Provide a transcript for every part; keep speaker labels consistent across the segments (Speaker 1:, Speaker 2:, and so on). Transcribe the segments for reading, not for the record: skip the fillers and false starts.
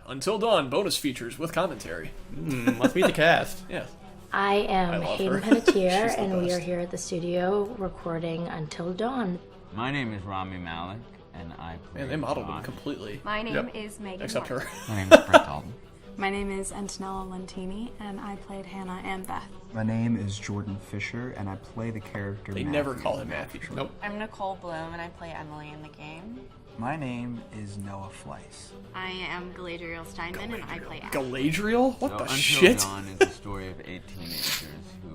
Speaker 1: Until Dawn bonus features with commentary.
Speaker 2: Must meet the cast.
Speaker 1: Yeah.
Speaker 3: I am
Speaker 1: love
Speaker 3: Hayden
Speaker 1: her.
Speaker 3: Panettiere,
Speaker 1: She's the
Speaker 3: and we
Speaker 1: best.
Speaker 3: are here at the studio recording Until Dawn.
Speaker 4: My name is Rami Malek, and I play
Speaker 1: Man, they modeled him
Speaker 4: Josh.
Speaker 1: completely.
Speaker 5: My name
Speaker 2: Yep.
Speaker 5: is Megan
Speaker 1: Except
Speaker 5: Martin.
Speaker 1: her.
Speaker 4: My name is Brett Dalton.
Speaker 6: My name is Antonella Lentini, and I played Hannah and Beth.
Speaker 7: My name is Jordan Fisher, and I play the character
Speaker 1: They
Speaker 7: Matthew.
Speaker 1: never call him Matthew.
Speaker 2: Nope.
Speaker 8: I'm Nicole Bloom, and I play Emily in the game.
Speaker 7: My name is Noah Fleiss.
Speaker 6: I am Galadriel Steinman, and I play Ash.
Speaker 1: Galadriel? What
Speaker 4: So
Speaker 1: the
Speaker 4: Until
Speaker 1: shit?
Speaker 4: Dawn is the story of 8 teenagers who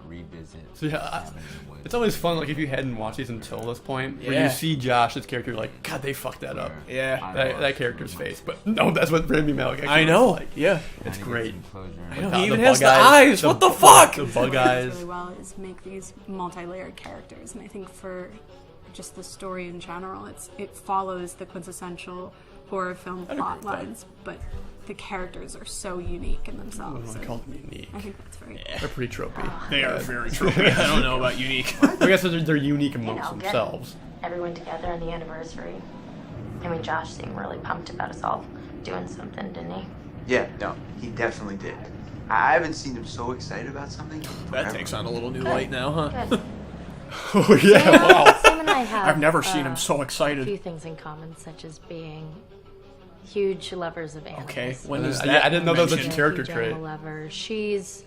Speaker 4: revisit
Speaker 2: So yeah,
Speaker 4: cabin in the woods.
Speaker 2: it's always fun, like, if you hadn't watched these until this point, where
Speaker 1: Yeah.
Speaker 2: you see Josh's character, you're like, God, they fucked that up.
Speaker 1: Yeah.
Speaker 4: I
Speaker 2: That
Speaker 4: lost
Speaker 2: character's
Speaker 4: so
Speaker 2: face.
Speaker 4: much.
Speaker 2: But no, that's what Rami Malek actually
Speaker 1: I know.
Speaker 2: looks like.
Speaker 1: Yeah.
Speaker 2: It's
Speaker 4: Trying to get
Speaker 2: great.
Speaker 4: some closure.
Speaker 1: I know.
Speaker 2: The
Speaker 1: He even
Speaker 2: bug
Speaker 1: has the eyes. What the fuck?
Speaker 2: The bug
Speaker 6: What he
Speaker 2: eyes.
Speaker 6: does really well is make these multi-layered characters, and I think for just the story in general, it follows the quintessential horror film plot lines, but the characters are so unique in
Speaker 2: I
Speaker 6: themselves.
Speaker 2: want to call them unique.
Speaker 6: I think that's very
Speaker 2: They're pretty tropey.
Speaker 1: They are very tropey. I don't know about unique.
Speaker 2: I guess they're unique amongst themselves.
Speaker 3: Everyone together on the anniversary. I mean, Josh seemed really pumped about us all doing something, didn't he?
Speaker 9: Yeah, no, he definitely did. I haven't seen him so excited about something.
Speaker 1: That
Speaker 9: forever.
Speaker 1: takes on a little new light now, huh?
Speaker 3: Good.
Speaker 2: Oh, yeah, wow.
Speaker 3: Sam and I have
Speaker 1: I've never seen him so
Speaker 3: a
Speaker 1: excited.
Speaker 3: few things in common, such as being huge lovers of animals.
Speaker 1: Okay, when is
Speaker 2: Yeah,
Speaker 1: that?
Speaker 2: I didn't know that was a
Speaker 1: mentioned?
Speaker 2: character
Speaker 3: Huge
Speaker 2: trait.
Speaker 3: animal lover. She's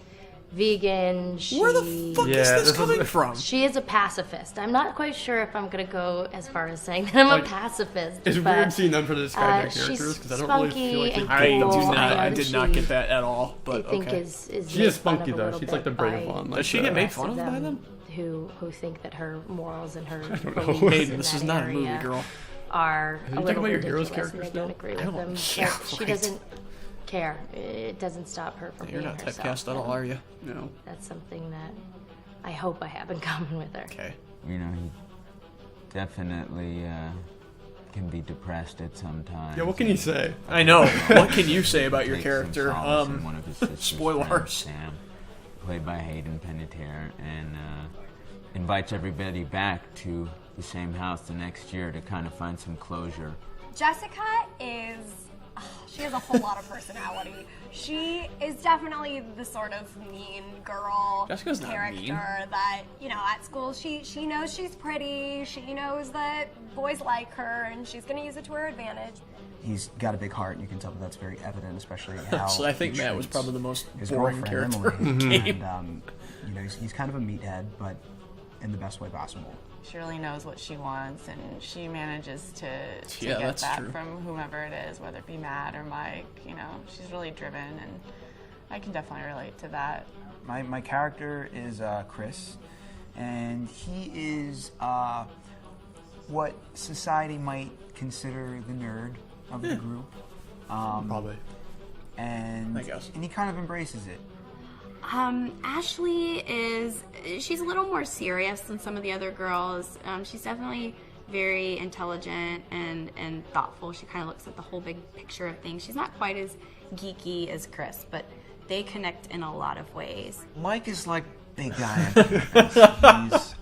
Speaker 3: vegan.
Speaker 1: Where the fuck
Speaker 2: Yeah,
Speaker 1: is
Speaker 2: this
Speaker 1: this
Speaker 2: is-
Speaker 1: coming from?
Speaker 3: She is a pacifist. I'm not quite sure if I'm going to go as far as saying that I'm
Speaker 2: Like,
Speaker 3: a pacifist.
Speaker 2: It's
Speaker 3: but,
Speaker 2: weird seeing them for the describe their
Speaker 3: she's
Speaker 2: characters, because I don't really feel like
Speaker 3: spunky
Speaker 2: they
Speaker 1: I
Speaker 3: and
Speaker 1: do
Speaker 3: cool.
Speaker 1: not.
Speaker 3: I know
Speaker 1: I
Speaker 3: that
Speaker 1: did not
Speaker 3: she-
Speaker 1: get that at all. But
Speaker 3: I think
Speaker 1: okay.
Speaker 3: is
Speaker 2: She
Speaker 3: made
Speaker 2: is
Speaker 3: fun
Speaker 2: spunky
Speaker 3: of a
Speaker 2: though.
Speaker 3: little
Speaker 2: She's like the
Speaker 3: bit
Speaker 2: brave
Speaker 3: by
Speaker 2: one.
Speaker 1: Does she get
Speaker 3: the
Speaker 1: made
Speaker 3: rest
Speaker 1: fun of by them?
Speaker 3: Who think that her morals and her
Speaker 2: know.
Speaker 3: beliefs
Speaker 1: Hayden,
Speaker 3: in
Speaker 1: this
Speaker 3: that
Speaker 1: is not a movie,
Speaker 3: area
Speaker 1: girl.
Speaker 3: are
Speaker 2: you
Speaker 3: a
Speaker 2: talking
Speaker 3: little
Speaker 2: about your hero's
Speaker 3: ridiculous, and
Speaker 2: characters
Speaker 3: I don't
Speaker 2: now?
Speaker 3: agree
Speaker 1: I
Speaker 3: with
Speaker 1: don't-
Speaker 3: them.
Speaker 1: yeah,
Speaker 3: But she
Speaker 1: right.
Speaker 3: doesn't care. It doesn't stop her from
Speaker 1: You're
Speaker 3: being
Speaker 1: not
Speaker 3: herself.
Speaker 1: typecast at all,
Speaker 3: and
Speaker 1: are you?
Speaker 2: No.
Speaker 3: That's something that I hope I have in common with her.
Speaker 1: Okay.
Speaker 4: You know, he definitely can be depressed at some times.
Speaker 2: Yeah, what can you say?
Speaker 1: I know. What can you say about your
Speaker 4: Takes some
Speaker 1: character?
Speaker 4: solace in one of his sister's
Speaker 1: Spoilers.
Speaker 4: friends, Sam, played by Hayden Panettiere, and invites everybody back to the same house the next year to kind of find some closure.
Speaker 5: Jessica is. She has a whole lot of personality. She is definitely the sort of mean girl
Speaker 1: Jessica's not
Speaker 5: character
Speaker 1: mean.
Speaker 5: that, you know, at school she knows she's pretty, she knows that boys like her, and she's going to use it to her advantage.
Speaker 7: He's got a big heart, and you can tell that that's very evident, especially how
Speaker 1: So I think
Speaker 7: he
Speaker 1: Matt was
Speaker 7: treats
Speaker 1: probably the most
Speaker 7: his
Speaker 1: boring
Speaker 7: girlfriend,
Speaker 1: character
Speaker 7: Emily.
Speaker 1: in the game.
Speaker 7: And, you know, he's kind of a meathead, but in the best way possible.
Speaker 8: She really knows what she wants, and she manages to
Speaker 1: Yeah,
Speaker 8: get
Speaker 1: that's
Speaker 8: that
Speaker 1: true.
Speaker 8: from whomever it is, whether it be Matt or Mike. You know, she's really driven, and I can definitely relate to that.
Speaker 7: My character is Chris, and he is what society might consider the nerd of the group.
Speaker 2: Probably.
Speaker 7: And
Speaker 1: I guess.
Speaker 7: and he kind of embraces it.
Speaker 6: Ashley she's a little more serious than some of the other girls. She's definitely very intelligent and thoughtful. She kind of looks at the whole big picture of things. She's not quite as geeky as Chris, but they connect in a lot of ways.
Speaker 9: Mike is like big guy. He's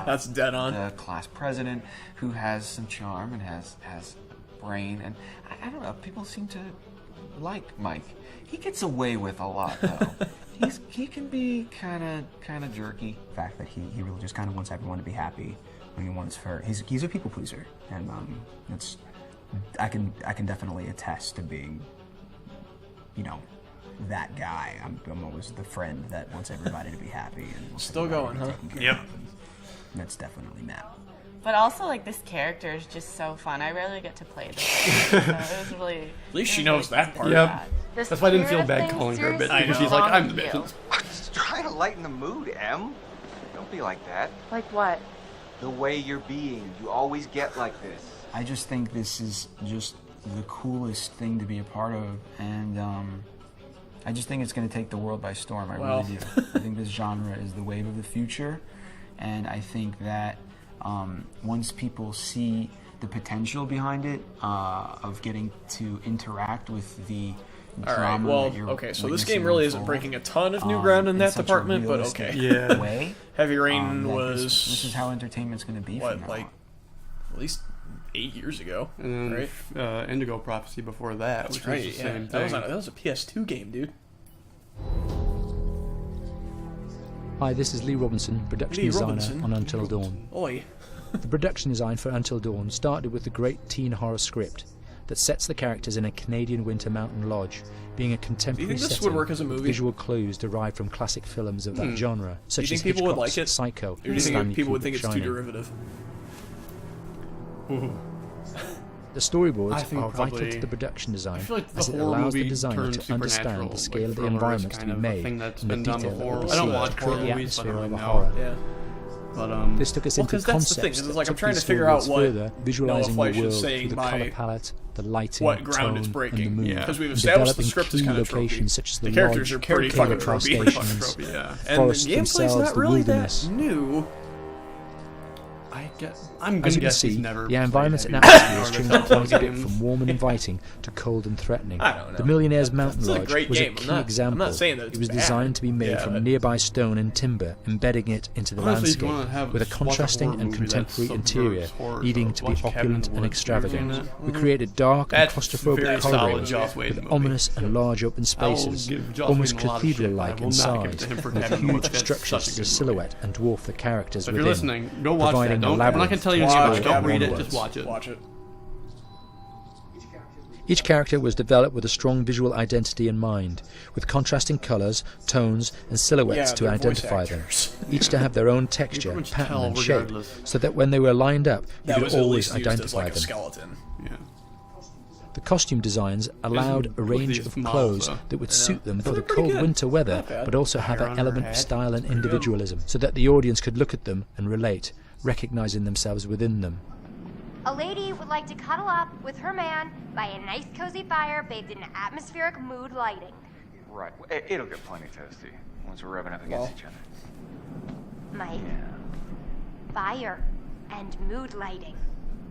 Speaker 1: That's dead on.
Speaker 9: the class president who has some charm and has brain, and I don't know. People seem to like Mike. He gets away with a lot though. He can be kind of jerky.
Speaker 7: The fact that he really just kind of wants everyone to be happy. When he wants he's a people pleaser, and that's I can definitely attest to being, you know, that guy. I'm always the friend that wants everybody to be happy and wants
Speaker 1: Still
Speaker 7: everybody
Speaker 1: going,
Speaker 7: to
Speaker 1: huh?
Speaker 7: be taken care
Speaker 2: Yep.
Speaker 7: of, and that's definitely Matt.
Speaker 8: But also, like, this character is just so fun. I rarely get to play this. So it was really.
Speaker 1: At least she knows that part.
Speaker 2: Yep. That's why I didn't feel bad calling her a bitch, because she's like, I'm the bitch.
Speaker 9: I'm just trying to lighten the mood, Em. Don't be like that.
Speaker 8: Like what?
Speaker 9: The way you're being, you always get like this.
Speaker 7: I just think this is just the coolest thing to be a part of, and I just think it's going to take the world by storm. I
Speaker 1: Well.
Speaker 7: really do. I think this genre is the wave of the future, and I think that once people see the potential behind it, of getting to interact with the
Speaker 1: All right.
Speaker 7: drama
Speaker 1: Well,
Speaker 7: that you're
Speaker 1: okay. So this
Speaker 7: witnessing
Speaker 1: game really isn't
Speaker 7: unfold,
Speaker 1: breaking a ton of new ground in that
Speaker 7: such a
Speaker 1: department, but
Speaker 7: realistic
Speaker 1: okay.
Speaker 2: Yeah.
Speaker 7: way.
Speaker 1: Heavy Rain
Speaker 7: that
Speaker 1: was
Speaker 7: this is how entertainment's going to be from
Speaker 1: what,
Speaker 7: now
Speaker 1: like
Speaker 7: on.
Speaker 1: at least 8 years ago.
Speaker 2: And then
Speaker 1: right?
Speaker 2: Indigo Prophecy before that,
Speaker 1: That's
Speaker 2: which
Speaker 1: right.
Speaker 2: was the
Speaker 1: Yeah.
Speaker 2: same
Speaker 1: That
Speaker 2: thing.
Speaker 1: was a PS2 game, dude.
Speaker 10: Hi, this is Lee Robinson, production designer on Until Dawn.
Speaker 1: Oi.
Speaker 10: The production design for Until Dawn started with the great teen horror script that sets the characters in a Canadian winter mountain lodge, being a contemporary
Speaker 1: this
Speaker 10: setting
Speaker 1: would work as a movie?
Speaker 10: with visual clues derived from classic films of that genre, such
Speaker 1: Do you
Speaker 10: as
Speaker 1: think people would
Speaker 10: Hitchcock's
Speaker 1: like it?
Speaker 10: Psycho
Speaker 1: Or do you
Speaker 10: and
Speaker 1: think
Speaker 10: Stanley
Speaker 1: people would think
Speaker 10: Kubrick's
Speaker 1: it's too
Speaker 10: Shining.
Speaker 1: derivative?
Speaker 10: The storyboards
Speaker 2: I think
Speaker 10: are vital
Speaker 2: probably-
Speaker 10: to the production design,
Speaker 2: I feel like the
Speaker 10: as it
Speaker 2: horror
Speaker 10: allows the
Speaker 2: movie
Speaker 10: designer
Speaker 2: turned
Speaker 10: to understand
Speaker 2: supernatural,
Speaker 10: the scale
Speaker 2: like
Speaker 10: of the
Speaker 2: thrillers,
Speaker 10: environments to
Speaker 2: kind
Speaker 10: be
Speaker 2: of a
Speaker 10: made
Speaker 2: thing that's
Speaker 10: and the
Speaker 2: been done
Speaker 10: detail that
Speaker 2: before.
Speaker 10: will
Speaker 2: I don't
Speaker 10: receive
Speaker 2: watch
Speaker 10: to
Speaker 2: horror
Speaker 10: create the
Speaker 2: movies, so I
Speaker 10: atmosphere
Speaker 2: don't
Speaker 10: of a
Speaker 2: really
Speaker 10: horror.
Speaker 2: know.
Speaker 1: Yeah.
Speaker 2: But
Speaker 10: This took us
Speaker 1: Well,
Speaker 10: into
Speaker 1: 'cause that's the thing,
Speaker 10: concepts
Speaker 1: is
Speaker 10: that
Speaker 1: like, I'm
Speaker 10: took
Speaker 1: trying
Speaker 10: these
Speaker 1: to figure out
Speaker 10: storyboards
Speaker 1: what
Speaker 10: further, visualizing
Speaker 1: Noah Fleisch
Speaker 10: the
Speaker 1: is
Speaker 10: world
Speaker 1: saying
Speaker 10: through the
Speaker 1: by
Speaker 10: color palette, the lighting,
Speaker 1: what ground it's
Speaker 10: tone,
Speaker 1: breaking.
Speaker 10: and the mood,
Speaker 2: Yeah.
Speaker 1: Because we've
Speaker 10: and
Speaker 1: established the
Speaker 10: developing
Speaker 1: script is
Speaker 10: key
Speaker 1: kind of tropey.
Speaker 10: locations such as
Speaker 1: The
Speaker 10: the
Speaker 1: characters
Speaker 10: lodge,
Speaker 1: are pretty fucking
Speaker 10: cable
Speaker 1: tropey.
Speaker 2: pretty fucking
Speaker 10: stations,
Speaker 2: tropey, yeah.
Speaker 1: And
Speaker 10: forests
Speaker 1: the gameplay's
Speaker 10: themselves,
Speaker 1: not
Speaker 10: the
Speaker 1: really
Speaker 10: wilderness.
Speaker 1: that new.
Speaker 2: I'm
Speaker 10: As
Speaker 2: gonna
Speaker 10: you can
Speaker 2: guess he's
Speaker 10: see,
Speaker 2: never
Speaker 10: the
Speaker 2: played
Speaker 10: environments and
Speaker 2: heavy
Speaker 10: atmospheres
Speaker 2: metal
Speaker 10: changed
Speaker 2: or
Speaker 10: quite a bit
Speaker 2: games.
Speaker 10: from warm and inviting to cold and threatening.
Speaker 1: I don't know.
Speaker 10: The Millionaire's Mountain
Speaker 1: It's a
Speaker 10: Lodge
Speaker 1: great
Speaker 10: was
Speaker 1: game.
Speaker 10: a
Speaker 1: I'm
Speaker 10: key
Speaker 1: not
Speaker 10: example.
Speaker 1: saying that it's
Speaker 10: it was
Speaker 1: bad.
Speaker 10: designed to be made
Speaker 1: Yeah,
Speaker 10: from
Speaker 1: but-
Speaker 10: nearby stone and timber, embedding it into the
Speaker 2: Honestly, if you
Speaker 10: landscape
Speaker 2: wanna have-
Speaker 10: with a
Speaker 2: watch a
Speaker 10: contrasting
Speaker 2: horror
Speaker 10: and
Speaker 2: movie that
Speaker 10: contemporary interior,
Speaker 2: subverts horror,
Speaker 10: needing
Speaker 2: so
Speaker 10: to be
Speaker 2: watch Cabin in
Speaker 10: opulent
Speaker 2: the
Speaker 10: and
Speaker 2: Woods. You ever seen
Speaker 10: extravagant.
Speaker 2: that?
Speaker 10: We created dark and
Speaker 1: That's
Speaker 10: claustrophobic
Speaker 1: very
Speaker 10: corridors
Speaker 1: solid
Speaker 2: Joss Whedon
Speaker 10: with
Speaker 2: movie.
Speaker 10: ominous and large open spaces,
Speaker 2: give Joss
Speaker 10: almost
Speaker 2: Whedon a lot of shit,
Speaker 10: cathedral-like
Speaker 2: but I
Speaker 10: in
Speaker 2: will not give it
Speaker 10: size,
Speaker 2: to him for
Speaker 10: with
Speaker 2: Cabin in the
Speaker 10: huge
Speaker 2: Woods. That's
Speaker 10: structures
Speaker 2: such a
Speaker 10: that
Speaker 2: good
Speaker 10: silhouette and dwarf the characters
Speaker 2: So if you're
Speaker 10: within,
Speaker 2: listening, go watch that.
Speaker 10: providing a
Speaker 2: Don't, I'm not
Speaker 10: labyrinth
Speaker 2: gonna tell you
Speaker 10: to
Speaker 2: anything about it.
Speaker 10: explore
Speaker 2: Don't read it,
Speaker 10: onwards.
Speaker 2: just watch it.
Speaker 1: Watch it.
Speaker 10: Each character was developed with a strong visual identity in mind, with contrasting colours, tones, and silhouettes
Speaker 1: Yeah,
Speaker 10: to
Speaker 1: they're voice
Speaker 10: identify them,
Speaker 1: actors.
Speaker 10: each to have their own texture,
Speaker 2: pretty much
Speaker 10: pattern,
Speaker 2: tell
Speaker 10: and shape,
Speaker 2: regardless.
Speaker 10: so that when they were lined up, you
Speaker 1: That
Speaker 10: could
Speaker 1: was at
Speaker 10: always
Speaker 1: least used as
Speaker 10: identify
Speaker 1: like a
Speaker 10: them.
Speaker 1: skeleton.
Speaker 2: Yeah.
Speaker 10: The costume designs allowed a
Speaker 2: look at
Speaker 10: range
Speaker 2: these
Speaker 10: of
Speaker 2: models,
Speaker 10: clothes
Speaker 2: though.
Speaker 10: that would suit them for
Speaker 1: They're
Speaker 10: the
Speaker 1: pretty
Speaker 10: cold
Speaker 1: good.
Speaker 10: winter weather,
Speaker 1: Not bad.
Speaker 10: but also have
Speaker 2: Hair
Speaker 10: an
Speaker 2: on her
Speaker 10: element of
Speaker 2: head.
Speaker 10: style and
Speaker 2: Pretty good.
Speaker 10: individualism, so that the audience could look at them and relate, recognizing themselves within them.
Speaker 3: A lady would like to cuddle up with her man by a nice cozy fire bathed in atmospheric mood lighting.
Speaker 9: Right. It'll get plenty toasty once we're rubbing up against each other.
Speaker 3: Mike,
Speaker 9: Yeah.
Speaker 3: fire and mood lighting.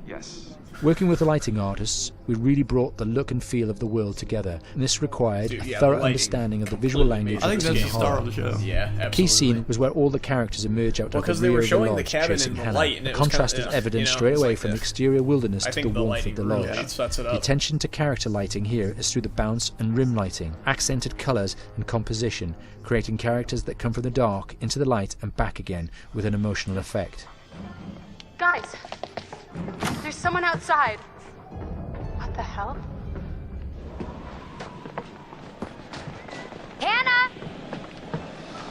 Speaker 9: Yes.
Speaker 10: Working with the lighting artists, we really brought the look and feel of the world together, and this required
Speaker 1: Dude,
Speaker 10: a
Speaker 1: yeah, the
Speaker 10: thorough
Speaker 1: lighting
Speaker 10: understanding of the visual
Speaker 1: completely
Speaker 10: language
Speaker 1: made
Speaker 2: I
Speaker 10: of
Speaker 2: think
Speaker 10: teen
Speaker 2: that's the star
Speaker 10: horror.
Speaker 2: of the show.
Speaker 1: Yeah, absolutely.
Speaker 10: Key scene was where all the characters emerge out
Speaker 1: Well,
Speaker 10: of the
Speaker 1: 'cause they
Speaker 10: rear
Speaker 1: were
Speaker 10: of the
Speaker 1: showing the
Speaker 10: lodge
Speaker 1: cabin
Speaker 10: chasing
Speaker 1: in the
Speaker 10: Hannah.
Speaker 1: light, and
Speaker 10: The
Speaker 1: it was
Speaker 10: contrast
Speaker 1: kinda,
Speaker 10: is evident
Speaker 1: you know,
Speaker 10: straight
Speaker 1: it's
Speaker 10: away
Speaker 1: like
Speaker 10: from the
Speaker 1: this.
Speaker 10: exterior wilderness
Speaker 1: I
Speaker 10: to
Speaker 1: think
Speaker 10: the
Speaker 1: the
Speaker 10: warmth
Speaker 1: lighting
Speaker 10: of the
Speaker 1: really
Speaker 10: lodge.
Speaker 1: sets it
Speaker 10: The
Speaker 1: up.
Speaker 10: attention to character lighting here is through the bounce and rim lighting, accented colours and composition, creating characters that come from the dark into the light and back again with an emotional effect.
Speaker 11: Guys, there's someone outside. What the hell?
Speaker 3: Hannah!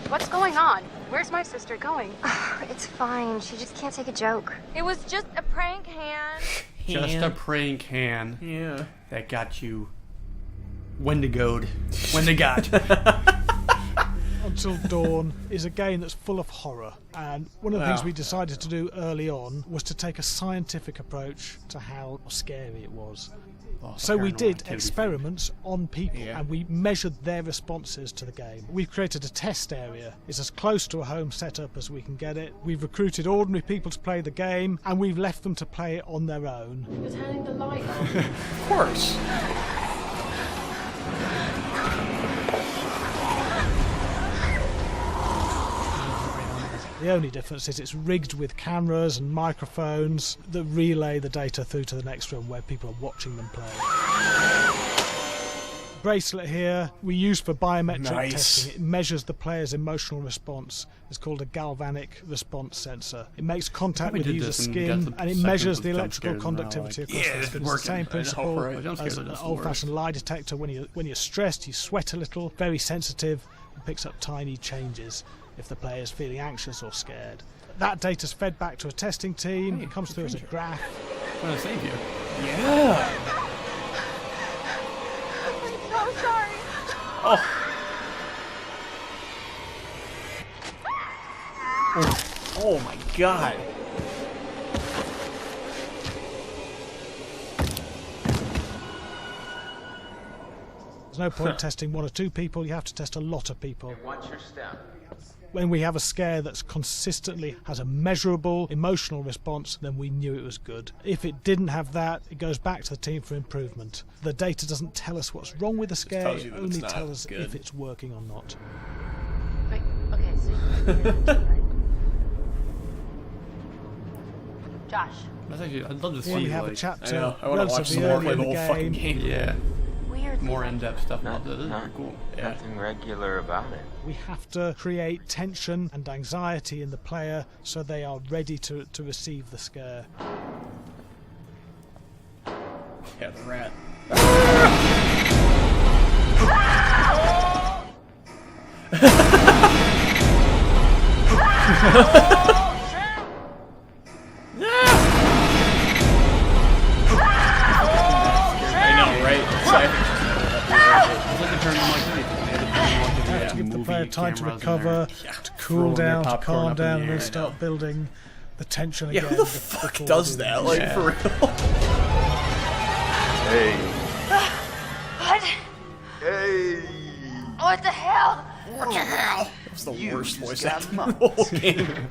Speaker 11: What's going on? Where's my sister going?
Speaker 3: It's fine. She just can't take a joke.
Speaker 11: It was just a prank, Han.
Speaker 2: Just a prank can
Speaker 1: Yeah.
Speaker 2: that got you wendigoed when they got.
Speaker 12: Until Dawn is a game that's full of horror, and one of the things we decided to do early on was to take a scientific approach to how scary it was. So we did experiments on people and we measured their responses to the game. We've created a test area. It's as close to a home setup as we can get it. We've recruited ordinary people to play the game and we've left them to play it on their own.
Speaker 11: You're turning the light on.
Speaker 1: Of course.
Speaker 12: The only difference is it's rigged with cameras and microphones that relay the data through to the next room where people are watching them play. Bracelet here we use for biometric
Speaker 1: Nice.
Speaker 12: testing. It measures the player's emotional response. It's called a galvanic response sensor. It makes contact
Speaker 2: Probably
Speaker 12: with the
Speaker 2: did
Speaker 12: user's
Speaker 2: this and
Speaker 12: skin
Speaker 2: got the
Speaker 12: and it
Speaker 2: seconds
Speaker 12: measures
Speaker 2: of
Speaker 12: the
Speaker 2: jump
Speaker 12: electrical
Speaker 2: scares and
Speaker 12: conductivity
Speaker 2: like,
Speaker 12: across
Speaker 1: yeah,
Speaker 12: the
Speaker 1: it's
Speaker 12: skin.
Speaker 1: working.
Speaker 12: It's the same
Speaker 1: I know,
Speaker 12: principle
Speaker 1: right?
Speaker 2: Jump scares
Speaker 12: as
Speaker 2: are
Speaker 12: an
Speaker 2: just the
Speaker 12: old-fashioned lie detector. When you're stressed, you sweat a little. Very sensitive and picks up tiny changes if the player is feeling anxious or scared. That data's fed back to a testing team. It comes through as a graph.
Speaker 2: I'm gonna save you.
Speaker 1: Yeah.
Speaker 11: I'm so sorry.
Speaker 1: Oh my god.
Speaker 12: There's no point testing one or two people. You have to test a lot of people.
Speaker 4: Watch your step.
Speaker 12: When we have a scare that's consistently has a measurable emotional response, then we knew it was good. If it didn't have that, it goes back to the team for improvement. The data doesn't tell us what's wrong with the scare,
Speaker 1: tells
Speaker 12: it
Speaker 1: you that it's
Speaker 12: only
Speaker 1: not
Speaker 12: tells us
Speaker 1: good.
Speaker 12: if it's working or not.
Speaker 11: Wait, okay, so you're the team, right?
Speaker 3: Josh.
Speaker 2: That's actually, I'd love to see.
Speaker 12: When we have
Speaker 2: like,
Speaker 12: a
Speaker 1: I
Speaker 12: chapter
Speaker 1: know. I want to watch
Speaker 12: relatively
Speaker 1: some more
Speaker 12: early
Speaker 1: play
Speaker 12: in
Speaker 1: the
Speaker 12: the
Speaker 1: whole fucking
Speaker 12: game,
Speaker 1: game.
Speaker 2: Yeah,
Speaker 3: Weirdly.
Speaker 2: more in-depth stuff about this. This is
Speaker 13: No,
Speaker 2: pretty cool.
Speaker 1: Yeah.
Speaker 13: nothing regular about it.
Speaker 12: we have to create tension and anxiety in the player so they are ready to receive the scare.
Speaker 1: Yeah, the rat. I know, right?
Speaker 2: It's like a turn on like anything. They had to turn on like
Speaker 12: You
Speaker 2: the,
Speaker 12: have to give the
Speaker 2: movie
Speaker 12: player time to
Speaker 2: cameras in there.
Speaker 12: recover,
Speaker 1: Yeah.
Speaker 12: to
Speaker 2: Throwing
Speaker 12: cool
Speaker 2: their
Speaker 12: down, to
Speaker 2: popcorn
Speaker 12: calm
Speaker 2: up in the
Speaker 12: down, and
Speaker 2: air,
Speaker 12: then
Speaker 2: I
Speaker 12: start building the tension
Speaker 1: Yeah,
Speaker 12: again.
Speaker 1: who the fuck
Speaker 12: before
Speaker 1: does
Speaker 12: we do
Speaker 1: that?
Speaker 12: this.
Speaker 1: Like,
Speaker 2: Yeah.
Speaker 1: for real?
Speaker 13: Hey.
Speaker 3: What?
Speaker 13: Hey.
Speaker 3: What the hell?
Speaker 1: What the hell? That's the
Speaker 13: You
Speaker 1: worst
Speaker 13: just
Speaker 1: voice
Speaker 13: got
Speaker 1: acting in the whole game.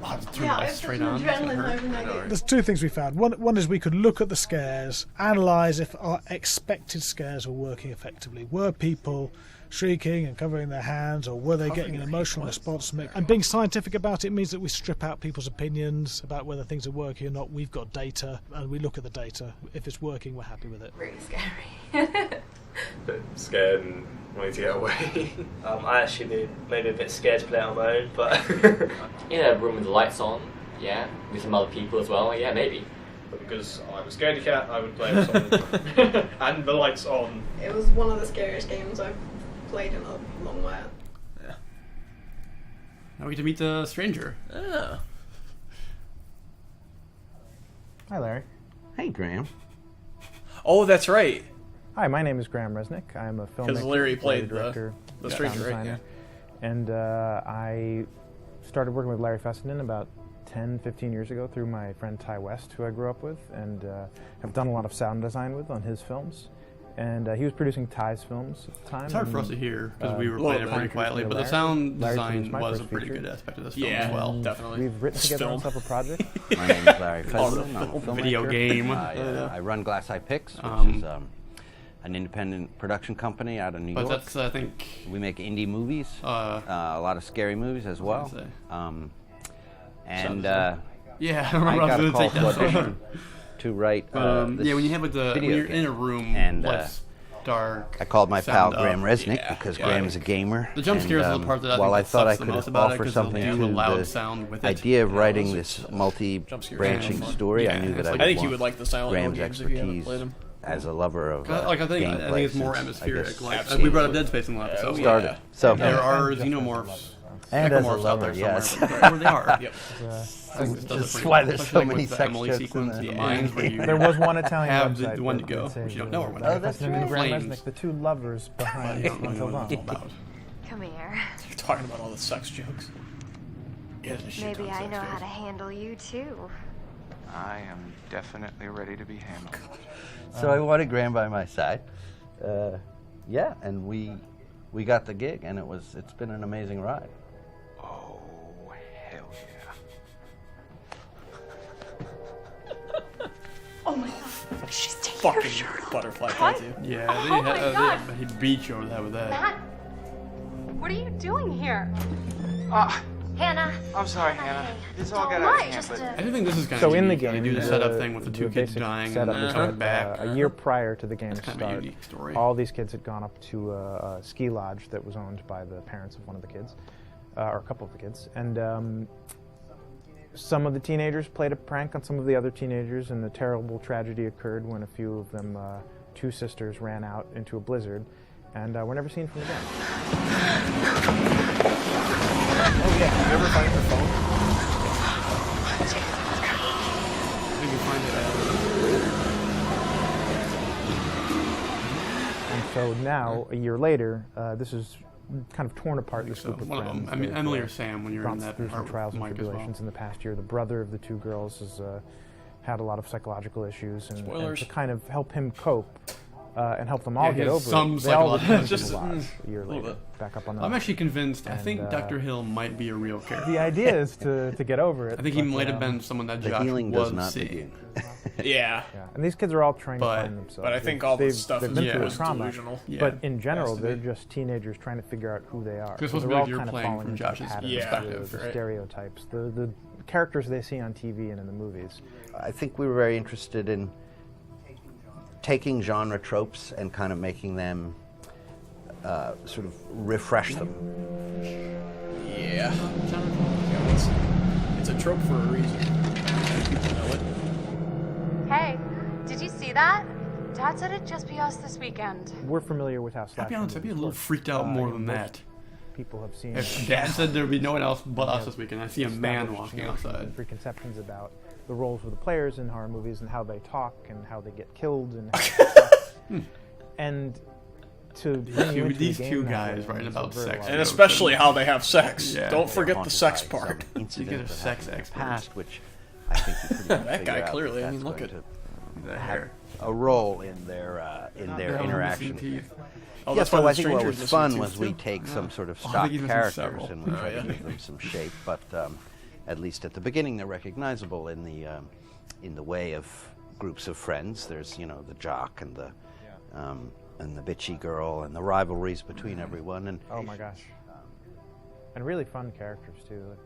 Speaker 2: I'll have to turn the lights straight on. It's gonna hurt.
Speaker 12: There's two things we found. One is we could look at the scares, analyse if our expected scares were working effectively. Were people shrieking and covering their hands, or were they getting an emotional response from it? And being scientific about it means that we strip out people's opinions about whether things are working or not. We've got data, and we look at the data. If it's working, we're happy with it.
Speaker 6: Really scary.
Speaker 14: Bit scared and wanting to get away. I actually be maybe a bit scared to play it on my own, but
Speaker 15: In a room with the lights on, yeah, with some other people as well, yeah, maybe.
Speaker 14: but because I'm a scaredy cat, I would play it on and the lights on.
Speaker 16: It was one of the scariest games I've played in a long while.
Speaker 2: Now we get to meet the stranger.
Speaker 1: Oh.
Speaker 17: Hi, Larry.
Speaker 4: Hey, Graham.
Speaker 1: Oh, that's right.
Speaker 17: Hi, my name is Graham Resnick. I'm a filmmaker,
Speaker 1: Because Larry played
Speaker 17: director,
Speaker 1: the
Speaker 17: sound
Speaker 1: stranger, right?
Speaker 17: designer. And I started working with Larry Fessenden about 10, 15 years ago through my friend Ty West, who I grew up with, and have done a lot of sound design with on his films. And he was producing Ty's films at the time.
Speaker 2: It's hard for us to hear because we were playing it pretty quietly, but the sound design was a pretty good aspect of this film as well.
Speaker 1: Definitely.
Speaker 17: We've written together on several projects.
Speaker 4: My name is Larry Fessenden. I'm a filmmaker.
Speaker 2: Video game.
Speaker 4: I run Glass Eye Pix, which is an independent production company out of New York.
Speaker 2: But that's, I think...
Speaker 4: We make indie movies, a lot of scary movies as well. And
Speaker 2: yeah,
Speaker 4: I got a call
Speaker 2: to
Speaker 4: to audition to write this
Speaker 2: yeah, when you have like the when
Speaker 4: video
Speaker 2: you're in a
Speaker 4: game.
Speaker 2: room,
Speaker 4: and
Speaker 2: lights dark.
Speaker 4: I called my pal
Speaker 2: sound
Speaker 4: Graham
Speaker 2: up.
Speaker 4: Resnick
Speaker 2: Yeah,
Speaker 4: because
Speaker 2: yeah.
Speaker 4: Graham is a gamer.
Speaker 2: The jump scares are the part that I
Speaker 4: while
Speaker 2: think
Speaker 4: I thought I
Speaker 2: sucks the
Speaker 4: could
Speaker 2: most about it,
Speaker 4: offer
Speaker 2: 'cause they'll
Speaker 4: something
Speaker 2: do
Speaker 4: to
Speaker 2: a loud
Speaker 4: the
Speaker 2: sound with it,
Speaker 4: idea of
Speaker 2: you know,
Speaker 4: writing
Speaker 2: it's
Speaker 4: this multi-branching
Speaker 1: games.
Speaker 4: story, I
Speaker 2: Yeah,
Speaker 4: knew
Speaker 2: it's
Speaker 4: that
Speaker 2: like-
Speaker 4: I
Speaker 1: I
Speaker 4: would
Speaker 1: think you
Speaker 4: want
Speaker 1: would like the Silent Hill
Speaker 4: Graham's
Speaker 1: games if you haven't
Speaker 4: expertise
Speaker 1: played them.
Speaker 4: as a lover of
Speaker 2: Like I think
Speaker 4: gameplay
Speaker 2: it's more
Speaker 4: since, I
Speaker 2: atmospheric.
Speaker 4: guess,
Speaker 2: Like we brought up Dead Space in the last episode.
Speaker 4: started. So
Speaker 2: there are xenomorphs.
Speaker 17: And as a
Speaker 2: Necromorphs out
Speaker 17: lover,
Speaker 2: there
Speaker 4: yes.
Speaker 2: somewhere, where they are. Yep.
Speaker 4: That's why there's so many
Speaker 2: the Emily
Speaker 4: sex jokes
Speaker 2: sequence
Speaker 4: in
Speaker 2: in the
Speaker 4: there.
Speaker 2: mines where you
Speaker 17: There was one Italian
Speaker 2: have
Speaker 17: website
Speaker 2: the one to
Speaker 17: that
Speaker 2: go,
Speaker 17: would say
Speaker 2: which you don't know where
Speaker 17: Larry
Speaker 2: that's
Speaker 17: Fessenden and Graham
Speaker 2: Flames.
Speaker 17: Resnick, the two lovers behind
Speaker 2: I don't know
Speaker 17: Until
Speaker 2: what
Speaker 17: Dawn.
Speaker 2: it's all about.
Speaker 3: Come here.
Speaker 1: You're talking about all the sex jokes. Yeah, there's a shit ton
Speaker 3: Maybe
Speaker 1: of
Speaker 3: I
Speaker 1: sex
Speaker 3: know
Speaker 1: jokes.
Speaker 3: how to handle you too.
Speaker 9: I am definitely ready to be handled.
Speaker 4: So I wanted Graham by my side. Yeah, and we got the gig, and it's been an amazing ride.
Speaker 9: Oh, hell yeah.
Speaker 16: Oh my god, she's taking her
Speaker 1: Fucking
Speaker 16: shirt off.
Speaker 1: butterfly tattoo.
Speaker 2: Yeah,
Speaker 3: Oh my God.
Speaker 2: he beat you over that with that.
Speaker 3: Matt, what are you doing here? Hannah.
Speaker 9: I'm sorry, Hannah. This all got
Speaker 3: Don't
Speaker 9: out
Speaker 3: lie,
Speaker 9: of hand,
Speaker 3: just
Speaker 9: but
Speaker 2: I do think this is kind
Speaker 17: So
Speaker 2: of
Speaker 17: in the
Speaker 2: unique.
Speaker 17: game,
Speaker 2: They do the setup thing with the two kids
Speaker 17: basic
Speaker 2: dying and
Speaker 17: setup
Speaker 2: then
Speaker 17: is
Speaker 2: coming
Speaker 17: that,
Speaker 2: back.
Speaker 17: a year prior to the game's
Speaker 2: kind of a
Speaker 17: start,
Speaker 2: unique story.
Speaker 17: all these kids had gone up to a ski lodge that was owned by the parents of one of the kids, or a couple of the kids, and some of the teenagers played a prank on some of the other teenagers, and a terrible tragedy occurred when a few of them, two sisters, ran out into a blizzard, and were never seen from again.
Speaker 1: Oh yeah, have you ever find your phone?
Speaker 2: I think you find it
Speaker 17: And so now, a year later, this is kind of torn apart this
Speaker 2: so.
Speaker 17: group of
Speaker 2: One of them.
Speaker 17: friends.
Speaker 2: I mean,
Speaker 17: They've,
Speaker 2: Emily or Sam, when you're
Speaker 17: gone
Speaker 2: in that
Speaker 17: through some
Speaker 2: art
Speaker 17: trials and
Speaker 2: mic as well.
Speaker 17: tribulations in the past year. The brother of the two girls has had a lot of psychological issues, and
Speaker 1: Spoilers.
Speaker 17: to kind of help him cope and help them all
Speaker 2: Yeah,
Speaker 17: get
Speaker 2: he has
Speaker 17: over
Speaker 2: some
Speaker 17: it, they all
Speaker 2: psychological-
Speaker 17: returned to
Speaker 2: just
Speaker 17: the lodge a year
Speaker 1: little
Speaker 17: later, back up on the
Speaker 2: I'm
Speaker 17: lodge.
Speaker 2: actually convinced. I
Speaker 17: And,
Speaker 2: think Dr. Hill might be a real character.
Speaker 17: The idea is to get over it.
Speaker 2: I think he
Speaker 17: but,
Speaker 2: might have been someone that
Speaker 4: The
Speaker 2: Josh
Speaker 4: healing
Speaker 2: was
Speaker 4: does not
Speaker 2: seeing.
Speaker 4: begin.
Speaker 1: Yeah.
Speaker 17: And these kids are all trying to find themselves.
Speaker 1: But I think all the stuff
Speaker 17: they've been through
Speaker 1: was
Speaker 17: trauma.
Speaker 1: delusional.
Speaker 17: But in general, they're just teenagers trying to figure out who they are.
Speaker 2: This
Speaker 17: So
Speaker 2: was
Speaker 17: they're all
Speaker 2: you're
Speaker 17: kind of
Speaker 2: playing
Speaker 17: falling
Speaker 2: from
Speaker 17: into
Speaker 2: Josh's
Speaker 17: patterns,
Speaker 2: perspective,
Speaker 17: the
Speaker 2: right?
Speaker 17: stereotypes, the characters they see on TV and in the movies.
Speaker 18: I think we were very interested in taking genre tropes and kind of making them sort of refresh them.
Speaker 1: Yeah. It's a trope for a reason. You know it.
Speaker 11: Hey, did you see that? Dad said it'd just be us this weekend.
Speaker 17: We're familiar with how slasher
Speaker 2: I'll be honest, I'd be a little
Speaker 17: movies work.
Speaker 2: freaked out more than
Speaker 17: most
Speaker 2: that.
Speaker 17: People have seen.
Speaker 2: If Dad said there'd be no one else but us
Speaker 17: Yeah,
Speaker 2: this weekend, I see a man
Speaker 17: established
Speaker 2: walking
Speaker 17: notions
Speaker 2: outside.
Speaker 17: and preconceptions about the roles of the players in horror movies and how they talk and how they get killed and and to bring you into
Speaker 2: These
Speaker 17: the game
Speaker 2: two
Speaker 17: that
Speaker 2: guys
Speaker 17: way
Speaker 2: writing
Speaker 17: is
Speaker 2: about
Speaker 17: very
Speaker 2: sex.
Speaker 17: well
Speaker 1: And especially how they have sex.
Speaker 2: Yeah.
Speaker 1: Don't forget the
Speaker 18: haunted
Speaker 1: sex
Speaker 18: by
Speaker 1: part.
Speaker 18: some incident
Speaker 2: You get a
Speaker 18: that
Speaker 2: sex
Speaker 18: happened in the
Speaker 2: expert.
Speaker 18: past, which I think you pretty much
Speaker 1: That
Speaker 18: figure
Speaker 1: guy
Speaker 18: out
Speaker 1: clearly, I
Speaker 18: that's
Speaker 1: mean, look
Speaker 18: going
Speaker 1: at
Speaker 18: to
Speaker 2: the
Speaker 18: have
Speaker 2: hair.
Speaker 18: a role in their
Speaker 2: They're
Speaker 18: interaction.
Speaker 2: missing teeth.
Speaker 1: Oh,
Speaker 18: Yeah,
Speaker 1: that's why
Speaker 18: so
Speaker 1: the
Speaker 18: I think what
Speaker 1: stranger's
Speaker 18: was
Speaker 1: missing
Speaker 18: fun
Speaker 1: teeth,
Speaker 18: was we
Speaker 1: too?
Speaker 18: take some sort of
Speaker 2: Oh, I
Speaker 18: stock
Speaker 2: think he's missing
Speaker 18: characters
Speaker 2: several.
Speaker 18: and we try to give them some shape, but at least at the beginning they're recognizable in the way of groups of friends. There's the jock and the bitchy girl and the rivalries between everyone. And
Speaker 17: Oh my gosh. And really fun characters too. Like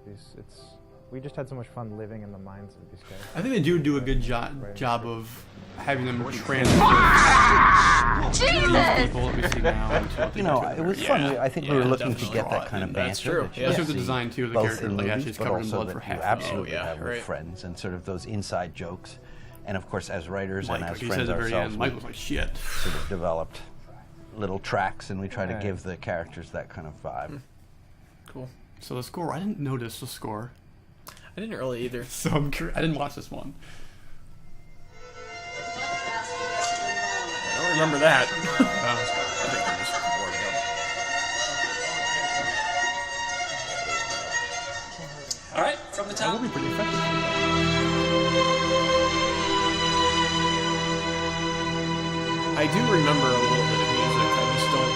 Speaker 17: we just had so much fun living in the minds of these characters.
Speaker 2: I think they do a good job of having them transfer these people that we see now into what they do to
Speaker 18: it
Speaker 2: them.
Speaker 18: was fun. I think we were looking to get that kind of banter.
Speaker 1: That's true.
Speaker 18: that you
Speaker 2: Especially with the
Speaker 18: see
Speaker 2: design too of the
Speaker 18: both
Speaker 2: characters.
Speaker 18: in
Speaker 2: Like
Speaker 18: movies,
Speaker 2: she's
Speaker 18: but
Speaker 2: covered in
Speaker 18: also
Speaker 2: blood
Speaker 18: that
Speaker 2: for
Speaker 18: you
Speaker 2: half.
Speaker 18: absolutely
Speaker 1: yeah,
Speaker 18: have with
Speaker 1: right.
Speaker 18: friends, and sort of those inside jokes. And of course, as writers
Speaker 2: Like
Speaker 18: and as
Speaker 2: he
Speaker 18: friends
Speaker 2: said at the very
Speaker 18: ourselves,
Speaker 2: end,
Speaker 18: we
Speaker 2: Mike was like, "Shit."
Speaker 18: sort of developed little tracks, and we try to give the characters that kind of vibe.
Speaker 1: Cool.
Speaker 2: So the score, I didn't notice the score.
Speaker 1: I didn't really either.
Speaker 2: So I'm curious. I didn't watch this one.
Speaker 1: I don't remember that. I think I'm just bored again.
Speaker 19: All right, from the
Speaker 2: That
Speaker 19: top.
Speaker 2: will be pretty effective.
Speaker 1: I do remember a little bit of music. I just don't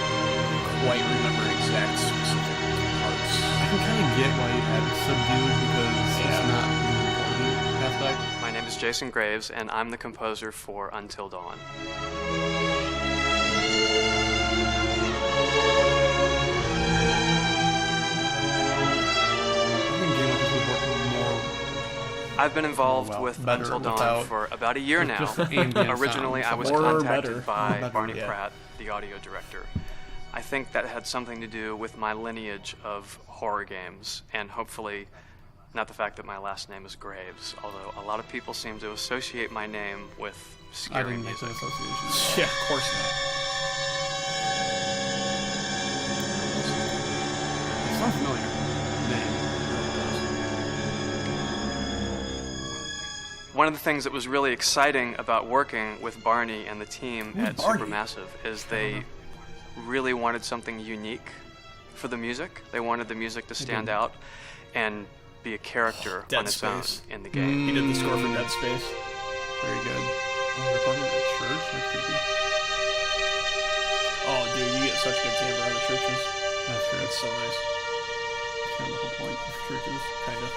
Speaker 1: quite remember exact specific parts.
Speaker 2: I can kind of get why you had it subdued because it's not the important aspect.
Speaker 20: My name is Jason Graves, and I'm the composer for Until Dawn. I've been involved with Until Dawn for about a year now. Originally, I was contacted by Barney Pratt, the audio director. I think that had something to do with my lineage of horror games, and hopefully not the fact that my last name is Graves, although a lot of people seem to associate my name with scary
Speaker 2: I didn't make
Speaker 20: music.
Speaker 2: that association.
Speaker 1: Yeah, of course not.
Speaker 2: It sounds familiar. Name.
Speaker 20: One of the things that was really exciting about working with Barney and the team
Speaker 2: Who's
Speaker 20: at
Speaker 2: Barney?
Speaker 20: Supermassive is they really wanted something unique for the music. They wanted the music to stand out and be a character
Speaker 1: Dead
Speaker 20: on its
Speaker 1: Space.
Speaker 20: own in the game.
Speaker 1: He did the score for Dead Space.
Speaker 2: Very good. Oh, we're talking about a church? That's creepy.
Speaker 1: Oh, dude, you get such good timbre out of churches.
Speaker 2: That's true.
Speaker 1: It's so nice.
Speaker 2: That's kind of the whole point of churches.
Speaker 1: Kind of.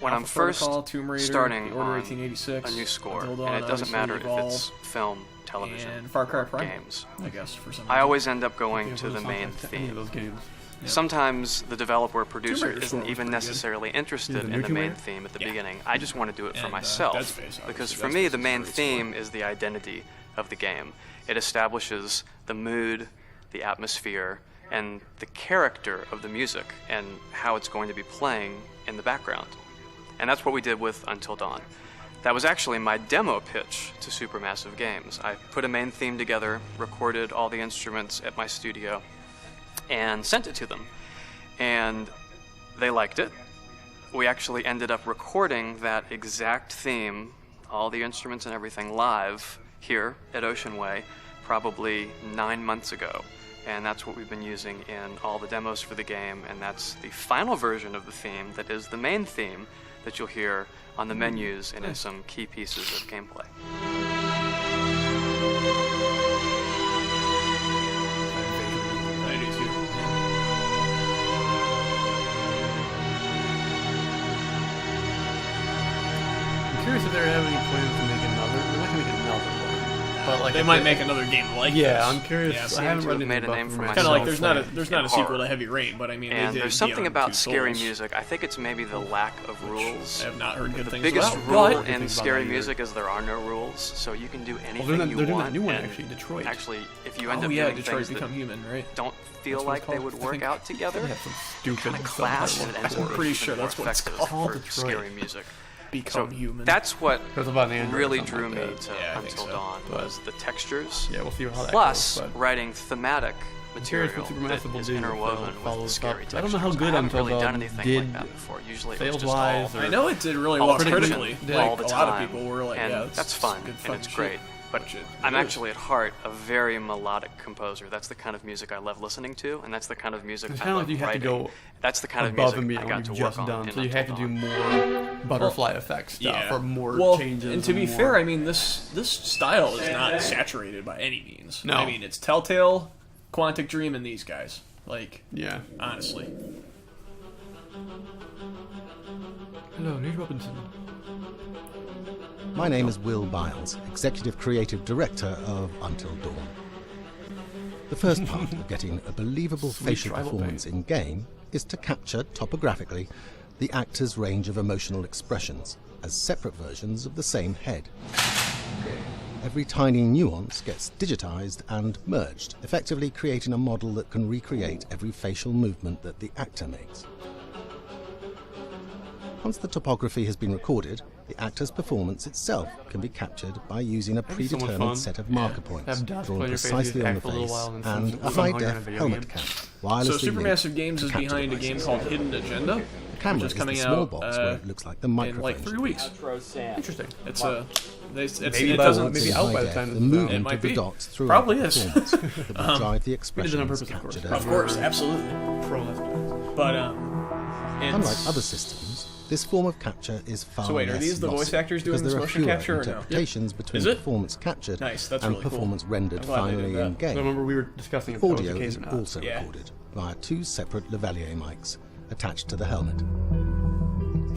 Speaker 20: When I'm
Speaker 1: Alpha
Speaker 20: first
Speaker 1: Protocol, Tomb Raider,
Speaker 20: starting
Speaker 1: The Order
Speaker 20: on
Speaker 1: 1886,
Speaker 20: a new score,
Speaker 1: Until Dawn,
Speaker 20: and it doesn't
Speaker 1: obviously,
Speaker 20: matter if
Speaker 1: Evolve,
Speaker 20: it's film, television,
Speaker 1: and Far Cry
Speaker 20: or
Speaker 1: Primal,
Speaker 20: games,
Speaker 1: I guess, for some
Speaker 20: I
Speaker 1: reason.
Speaker 20: always end up going
Speaker 2: Yeah,
Speaker 20: to the
Speaker 2: those
Speaker 20: main
Speaker 2: soundtracks to any of
Speaker 20: theme.
Speaker 2: those games.
Speaker 1: Yep.
Speaker 20: Sometimes the developer or producer
Speaker 1: Raider score
Speaker 20: isn't
Speaker 1: was
Speaker 20: even
Speaker 1: pretty good.
Speaker 20: necessarily interested
Speaker 2: Yeah, the
Speaker 20: in
Speaker 2: new
Speaker 20: the
Speaker 2: Tomb
Speaker 20: main
Speaker 2: Raider?
Speaker 20: theme at the
Speaker 1: Yeah.
Speaker 20: beginning. I just want to do it for
Speaker 1: And,
Speaker 20: myself.
Speaker 1: Dead Space, obviously.
Speaker 20: Because for
Speaker 1: Dead
Speaker 20: me,
Speaker 1: Space
Speaker 20: the
Speaker 1: is
Speaker 20: main
Speaker 1: a great score.
Speaker 20: theme is the identity of the game. It establishes the mood, the atmosphere, and the character of the music and how it's going to be playing in the background. And that's what we did with Until Dawn. That was actually my demo pitch to Supermassive Games. I put a main theme together, recorded all the instruments at my studio, and sent it to them. And they liked it. We actually ended up recording that exact theme, all the instruments and everything, live here at Ocean Way, probably 9 months ago. And that's what we've been using in all the demos for the game, and that's the final version of the theme that is the main theme that you'll hear on the menus and in some key pieces of gameplay.
Speaker 1: I do too.
Speaker 2: I'm curious if they have any plans to like
Speaker 1: they
Speaker 2: if
Speaker 1: might make another game like this.
Speaker 2: Yeah, I'm curious.
Speaker 1: Yeah,
Speaker 2: I haven't read anything
Speaker 20: made a
Speaker 2: about
Speaker 20: name for
Speaker 2: Supermassive.
Speaker 1: Kind of like
Speaker 20: myself
Speaker 1: there's not a
Speaker 20: in
Speaker 1: sequel
Speaker 20: horror.
Speaker 1: to Heavy Rain, but I mean,
Speaker 20: And
Speaker 1: they did
Speaker 20: there's something
Speaker 1: Beyond
Speaker 20: about
Speaker 1: Two
Speaker 20: scary
Speaker 1: Souls.
Speaker 20: music. I think it's maybe the lack of rules.
Speaker 1: I have not heard good
Speaker 20: The
Speaker 1: things
Speaker 20: biggest
Speaker 1: about.
Speaker 20: rule
Speaker 2: But-
Speaker 20: in scary music is there are no rules, so you can do anything
Speaker 2: they're
Speaker 20: you
Speaker 2: doing
Speaker 20: want.
Speaker 2: that new one,
Speaker 20: and
Speaker 2: actually, Detroit.
Speaker 20: Actually, if you end
Speaker 1: Oh
Speaker 20: up
Speaker 1: yeah,
Speaker 20: doing
Speaker 1: Detroit
Speaker 20: things
Speaker 1: Become
Speaker 20: that
Speaker 1: Human, right?
Speaker 20: don't feel
Speaker 1: That's what
Speaker 20: like
Speaker 1: it's
Speaker 20: they
Speaker 1: called?
Speaker 20: would
Speaker 1: I
Speaker 20: work
Speaker 1: think-
Speaker 20: out together,
Speaker 2: They have some
Speaker 20: you
Speaker 2: stupid
Speaker 20: kind of
Speaker 2: stuff
Speaker 20: clash
Speaker 2: like
Speaker 20: and it
Speaker 2: that.
Speaker 20: ends
Speaker 1: I'm
Speaker 20: up
Speaker 1: pretty
Speaker 20: being
Speaker 1: sure
Speaker 20: more
Speaker 1: that's what it's
Speaker 20: effective
Speaker 1: called.
Speaker 20: for
Speaker 2: Detroit.
Speaker 20: scary music.
Speaker 1: Become
Speaker 20: So
Speaker 1: Human.
Speaker 20: that's what
Speaker 2: That's about an android or
Speaker 20: really
Speaker 2: something
Speaker 20: drew
Speaker 2: like
Speaker 20: me
Speaker 2: that.
Speaker 20: to
Speaker 1: Yeah, I think
Speaker 20: Until
Speaker 1: so.
Speaker 20: Dawn was the textures.
Speaker 2: Yeah, we'll see how that
Speaker 20: Plus,
Speaker 2: goes. But
Speaker 20: writing thematic
Speaker 2: I'm curious
Speaker 20: material
Speaker 2: what
Speaker 20: that
Speaker 2: Supermassive will
Speaker 20: is
Speaker 2: do if
Speaker 20: interwoven
Speaker 2: they'll
Speaker 20: with
Speaker 2: follow
Speaker 20: the
Speaker 2: this
Speaker 20: scary
Speaker 2: up.
Speaker 20: textures.
Speaker 2: I don't know how good
Speaker 20: I haven't
Speaker 2: Until
Speaker 20: really done
Speaker 2: Dawn
Speaker 20: anything
Speaker 2: did
Speaker 20: like that before. Usually it was just
Speaker 2: sales-wise
Speaker 20: all
Speaker 2: or-
Speaker 1: I know it did really
Speaker 20: all
Speaker 1: well
Speaker 20: the
Speaker 1: critically.
Speaker 20: time,
Speaker 1: Like,
Speaker 20: all the
Speaker 1: a
Speaker 20: time.
Speaker 1: lot of people were like,
Speaker 20: and
Speaker 1: "Yeah,
Speaker 20: that's fun
Speaker 1: good
Speaker 20: and
Speaker 1: fucking
Speaker 20: it's
Speaker 1: shit."
Speaker 20: great. But
Speaker 1: Which it
Speaker 20: I'm
Speaker 1: is.
Speaker 20: actually at heart a very melodic composer. That's the kind of music I love listening to, and that's the kind of music
Speaker 2: It's
Speaker 20: I
Speaker 2: kind of
Speaker 20: love
Speaker 2: like you have to
Speaker 20: writing.
Speaker 2: go
Speaker 20: That's the kind of
Speaker 2: above
Speaker 20: music
Speaker 2: and
Speaker 20: I
Speaker 2: beyond
Speaker 20: got
Speaker 2: what
Speaker 20: to
Speaker 2: you've
Speaker 20: work
Speaker 2: just
Speaker 20: on.
Speaker 2: done.
Speaker 20: in
Speaker 2: So you have to
Speaker 20: Until
Speaker 2: do
Speaker 20: Dawn.
Speaker 2: more butterfly effect stuff
Speaker 1: Yeah.
Speaker 2: or more
Speaker 1: well,
Speaker 2: changes.
Speaker 1: and to be
Speaker 2: more-
Speaker 1: fair, I mean this style is not saturated by any means.
Speaker 2: No.
Speaker 1: I mean it's Telltale, Quantic Dream, and these guys. Like,
Speaker 2: yeah,
Speaker 1: honestly.
Speaker 2: Hello, Nate Robinson.
Speaker 19: My name is Will Biles, Executive Creative Director of Until Dawn. The first part of getting a believable
Speaker 2: Sweet
Speaker 19: facial
Speaker 2: tribal
Speaker 19: performance in-game is to capture, topographically, the actor's range of emotional expressions as separate versions of the same head. Every tiny nuance gets digitized and merged, effectively creating a model that can recreate every facial movement that the actor makes. Once the topography has been recorded, the actor's performance itself can be captured by using a
Speaker 2: That'd be so much
Speaker 19: predetermined
Speaker 2: fun.
Speaker 19: set of marker points
Speaker 2: Have dots
Speaker 19: drawn
Speaker 2: put on your face,
Speaker 19: precisely
Speaker 2: you
Speaker 19: on the
Speaker 2: act for a little
Speaker 19: face
Speaker 2: while, and
Speaker 19: and
Speaker 2: some
Speaker 19: a
Speaker 2: somehow you're in a
Speaker 19: high-def
Speaker 2: video
Speaker 19: helmet
Speaker 2: game.
Speaker 19: cam
Speaker 1: So
Speaker 19: wirelessly linked
Speaker 1: Supermassive Games
Speaker 19: to
Speaker 1: is
Speaker 19: capture
Speaker 1: behind a game
Speaker 19: devices.
Speaker 1: called Hidden Agenda,
Speaker 19: The camera
Speaker 1: which is
Speaker 19: is
Speaker 1: coming
Speaker 19: the small
Speaker 1: out
Speaker 19: box where it looks like the microphone.
Speaker 1: in like 3 weeks.
Speaker 2: Interesting.
Speaker 1: It's a.
Speaker 2: Maybe
Speaker 1: it
Speaker 2: by-
Speaker 1: doesn't.
Speaker 2: maybe out by the time
Speaker 19: the
Speaker 2: this is out.
Speaker 19: movement
Speaker 1: It might
Speaker 19: of the
Speaker 1: be.
Speaker 19: dots throughout
Speaker 1: Probably
Speaker 19: the
Speaker 1: is.
Speaker 19: performance that will drive the
Speaker 2: We did it on
Speaker 19: expressions
Speaker 2: purpose, of course.
Speaker 19: captured
Speaker 1: Of course, absolutely.
Speaker 2: Pro left.
Speaker 1: But it's,
Speaker 19: Unlike other systems, this form of capture is far
Speaker 1: So wait, are
Speaker 19: less
Speaker 1: these the voice
Speaker 19: lossy,
Speaker 1: actors doing
Speaker 19: because
Speaker 1: this
Speaker 19: there are
Speaker 1: motion
Speaker 19: fewer
Speaker 1: capture or no?
Speaker 19: interpretations between
Speaker 1: Is it?
Speaker 19: performance captured
Speaker 1: Nice, that's
Speaker 19: and
Speaker 1: really cool.
Speaker 19: performance rendered
Speaker 1: I'm glad they did
Speaker 19: finally
Speaker 1: that.
Speaker 19: in game.
Speaker 2: I remember we were discussing if that was the
Speaker 19: Audio
Speaker 2: case
Speaker 19: is
Speaker 2: or not.
Speaker 19: also
Speaker 1: Yeah.
Speaker 19: recorded via 2 separate lavalier mics attached to the helmet.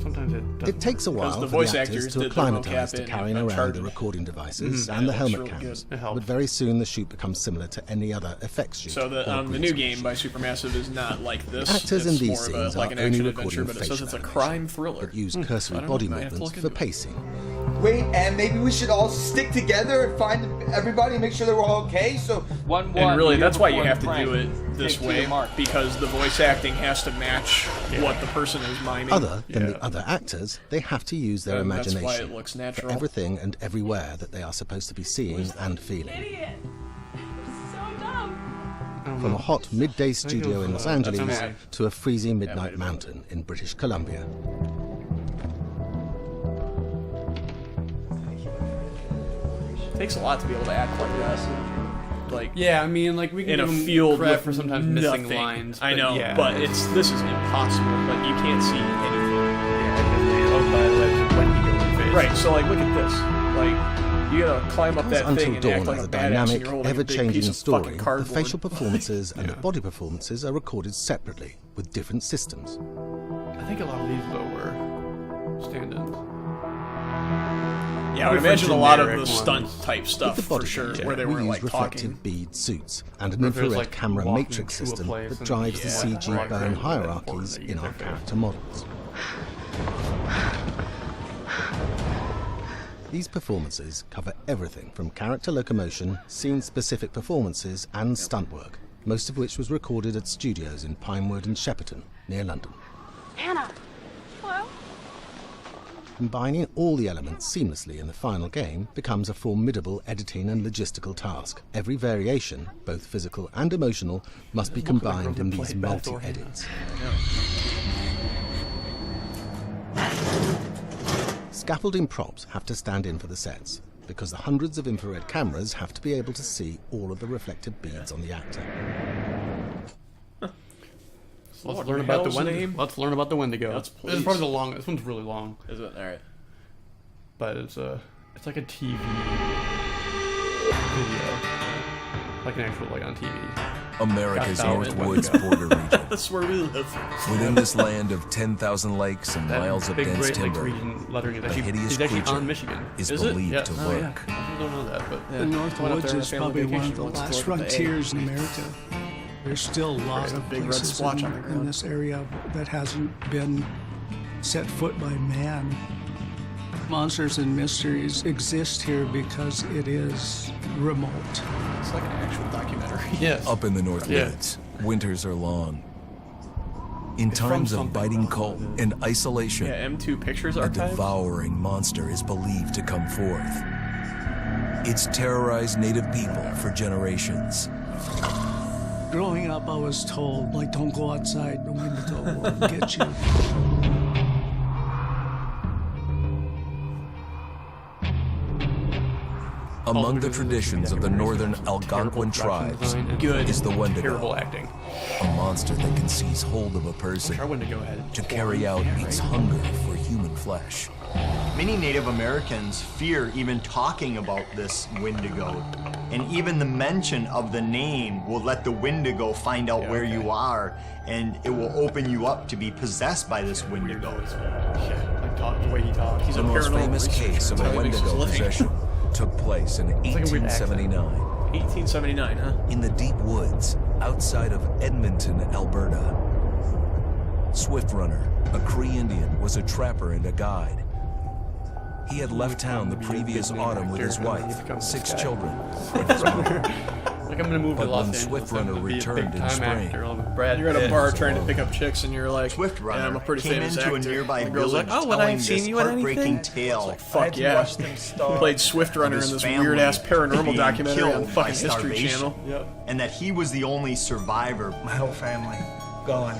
Speaker 2: Sometimes it doesn't.
Speaker 19: It takes a
Speaker 1: Because
Speaker 19: while
Speaker 1: the
Speaker 19: for
Speaker 1: voice
Speaker 19: the
Speaker 1: actors
Speaker 19: actors to
Speaker 1: did the vocab
Speaker 19: acclimatise to
Speaker 1: in
Speaker 19: carrying around
Speaker 1: Uncharted.
Speaker 19: the recording devices
Speaker 1: Mhm.
Speaker 19: and the
Speaker 1: That
Speaker 19: helmet
Speaker 1: looks really
Speaker 19: cams,
Speaker 1: good.
Speaker 2: It helps.
Speaker 19: but very soon the shoot becomes similar to any other effects shoot.
Speaker 1: So
Speaker 19: or
Speaker 1: the
Speaker 19: green
Speaker 1: new
Speaker 19: screen
Speaker 1: game by Supermassive is not like this.
Speaker 19: Actors
Speaker 1: it's
Speaker 19: in these
Speaker 1: more
Speaker 19: scenes
Speaker 1: of a, like
Speaker 19: are
Speaker 1: an
Speaker 19: only
Speaker 1: action
Speaker 19: recording
Speaker 1: adventure, but it says
Speaker 19: facial
Speaker 1: it's a
Speaker 19: animation,
Speaker 1: crime thriller.
Speaker 19: but use
Speaker 1: I
Speaker 19: cursory
Speaker 1: don't know,
Speaker 19: body
Speaker 1: I have to
Speaker 19: movements
Speaker 1: look
Speaker 19: for
Speaker 1: into it.
Speaker 19: pacing.
Speaker 21: Wait, and maybe we should all stick together and find everybody and make sure that we're all okay. So
Speaker 1: And really, that's why you have to do it this way, because the voice acting has to match what the person is miming.
Speaker 19: Other than the other actors, they have to use their
Speaker 1: And that's why
Speaker 19: imagination
Speaker 1: it looks
Speaker 19: for
Speaker 1: natural.
Speaker 19: everything and everywhere that they are supposed to be seeing and feeling. From a hot midday studio in Los Angeles to a freezing midnight mountain in British Columbia.
Speaker 1: It takes a lot to be able to act like that. Like,
Speaker 2: Yeah, I mean, like we can
Speaker 1: in a
Speaker 2: give 'em
Speaker 1: field
Speaker 2: credit
Speaker 1: with
Speaker 2: for sometimes missing
Speaker 1: nothing.
Speaker 2: lines.
Speaker 1: I
Speaker 2: but
Speaker 1: know,
Speaker 2: yeah.
Speaker 1: but this is impossible. Like you can't see anything. Right. So like, look at this. Like, you gotta climb up
Speaker 19: Because
Speaker 1: that thing
Speaker 19: Until
Speaker 1: and act
Speaker 19: Dawn
Speaker 1: like
Speaker 19: is
Speaker 1: a
Speaker 19: a
Speaker 1: badass, and
Speaker 19: dynamic,
Speaker 1: you're holding a big
Speaker 19: ever-changing
Speaker 1: piece of
Speaker 19: story,
Speaker 1: fucking
Speaker 19: the
Speaker 1: cardboard.
Speaker 19: facial performances and the body performances are recorded separately with different systems.
Speaker 2: I think a lot of these though were stand-ins.
Speaker 1: Yeah, I would
Speaker 2: For
Speaker 1: imagine a lot of the
Speaker 2: generic
Speaker 1: stunt
Speaker 2: ones.
Speaker 1: type
Speaker 19: With
Speaker 1: stuff
Speaker 19: the
Speaker 1: for
Speaker 19: body
Speaker 1: sure,
Speaker 19: camera,
Speaker 1: where they
Speaker 19: we
Speaker 1: were
Speaker 19: use
Speaker 1: like
Speaker 19: reflective
Speaker 1: talking.
Speaker 19: bead suits and an
Speaker 2: Or if there's,
Speaker 19: infrared
Speaker 2: like,
Speaker 19: camera
Speaker 2: walking
Speaker 19: matrix
Speaker 2: to a
Speaker 19: system
Speaker 2: place
Speaker 19: that
Speaker 2: and
Speaker 19: drives the
Speaker 2: yeah,
Speaker 19: CG
Speaker 2: right,
Speaker 19: burn
Speaker 2: right,
Speaker 19: hierarchies
Speaker 2: right,
Speaker 19: in our
Speaker 2: right.
Speaker 19: character models. These performances cover everything from character locomotion, scene-specific performances, and stunt work, most of which was recorded at studios in Pinewood and Shepperton, near London.
Speaker 11: Anna! Hello?
Speaker 19: Combining all the elements seamlessly in the final game becomes a formidable editing and logistical task. Every variation, both physical and emotional, must be combined in these multi-edits. Scaffolding props have to stand in for the sets, because the hundreds of infrared cameras have to be able to see all of the reflected beads on the actor.
Speaker 2: So let's
Speaker 1: What
Speaker 2: learn
Speaker 1: the
Speaker 2: about the
Speaker 1: hell's
Speaker 2: Wendigo.
Speaker 1: name?
Speaker 2: Let's learn about the Wendigo.
Speaker 1: Let's
Speaker 2: This is
Speaker 1: please.
Speaker 2: probably the long. This one's really long,
Speaker 1: Is it? All right.
Speaker 2: but it's like a TV video. Like an actual, like on TV.
Speaker 5: America's
Speaker 2: Got
Speaker 5: North
Speaker 2: Batman.
Speaker 5: Woods border region.
Speaker 1: That's where we live.
Speaker 5: Within this land of 10,000 lakes and
Speaker 2: That
Speaker 5: miles of
Speaker 2: big
Speaker 5: dense
Speaker 2: Great Lakes
Speaker 5: timber,
Speaker 2: region lettering is
Speaker 5: a
Speaker 2: actually,
Speaker 5: hideous
Speaker 2: is actually
Speaker 5: creature
Speaker 2: on Michigan.
Speaker 5: is
Speaker 2: Is it?
Speaker 5: believed
Speaker 2: Yeah.
Speaker 5: to
Speaker 2: Oh, yeah.
Speaker 5: lurk.
Speaker 2: I don't know that, but
Speaker 12: The North
Speaker 1: Went up
Speaker 12: Woods
Speaker 1: there on
Speaker 12: is
Speaker 1: family
Speaker 12: probably one
Speaker 1: vacation
Speaker 12: of the
Speaker 1: once
Speaker 12: last
Speaker 1: to look at the
Speaker 12: frontiers in America. There's still a lot
Speaker 1: There's a
Speaker 12: of
Speaker 1: big red
Speaker 12: places
Speaker 1: splotch on the
Speaker 12: in
Speaker 1: ground.
Speaker 12: this area that hasn't been set foot by man. Monsters and mysteries exist here because it is remote.
Speaker 1: It's like an actual documentary.
Speaker 2: Yes.
Speaker 5: Up in the North
Speaker 2: Yeah.
Speaker 5: Woods, winters are long. In
Speaker 2: It's from
Speaker 5: times of
Speaker 2: something
Speaker 5: biting cold and isolation,
Speaker 1: Yeah, M2 Pictures
Speaker 5: a
Speaker 1: Archive.
Speaker 5: devouring monster is believed to come forth. It's terrorized native people for generations.
Speaker 12: Growing up, I was told, like, don't go outside, the window will get you.
Speaker 5: Among the traditions of the northern Algonquin tribes
Speaker 2: Good.
Speaker 5: is the Wendigo,
Speaker 2: Terrible acting.
Speaker 5: a monster that can seize hold of a person
Speaker 2: Our Wendigo had
Speaker 5: to carry out its hunger for human flesh.
Speaker 22: Many Native Americans fear even talking about this Wendigo, and even the mention of the name will let the Wendigo find out where you are, and it will open you up to be possessed by this Wendigo.
Speaker 2: Yeah, like the way he talks.
Speaker 5: The most famous case of a Wendigo possession took place in
Speaker 2: like a weird
Speaker 5: 1879.
Speaker 1: 1879, huh?
Speaker 5: In the deep woods outside of Edmonton, Alberta. Swift Runner, a Cree Indian, was a trapper and a guide. He had left town the previous autumn with his wife, 6 children, and his mother.
Speaker 2: Like, I'm gonna move to
Speaker 5: But
Speaker 2: Los
Speaker 5: when
Speaker 2: Angeles.
Speaker 5: Swift
Speaker 2: I'm
Speaker 5: Runner
Speaker 2: gonna be a
Speaker 5: returned in
Speaker 2: big-time
Speaker 5: spring,
Speaker 2: actor, like Brad
Speaker 1: You're at a
Speaker 2: Pitt.
Speaker 1: bar trying to pick up chicks, and you're like,
Speaker 22: Swift Runner
Speaker 1: yeah, I'm a pretty
Speaker 22: came
Speaker 1: famous
Speaker 22: into a
Speaker 1: actor.
Speaker 22: nearby
Speaker 1: And the girl's like,
Speaker 22: village
Speaker 1: oh, would I
Speaker 22: telling
Speaker 1: have seen
Speaker 22: this
Speaker 1: you in
Speaker 22: heartbreaking
Speaker 1: anything?
Speaker 22: tale.
Speaker 1: It's like, fuck yeah. He played Swift Runner in
Speaker 22: his
Speaker 1: this
Speaker 22: family
Speaker 1: weird-ass paranormal
Speaker 22: being
Speaker 1: documentary on
Speaker 22: killed by
Speaker 1: fucking History
Speaker 22: starvation,
Speaker 1: Channel. Yep.
Speaker 22: and that he was the only survivor.
Speaker 23: My whole family gone.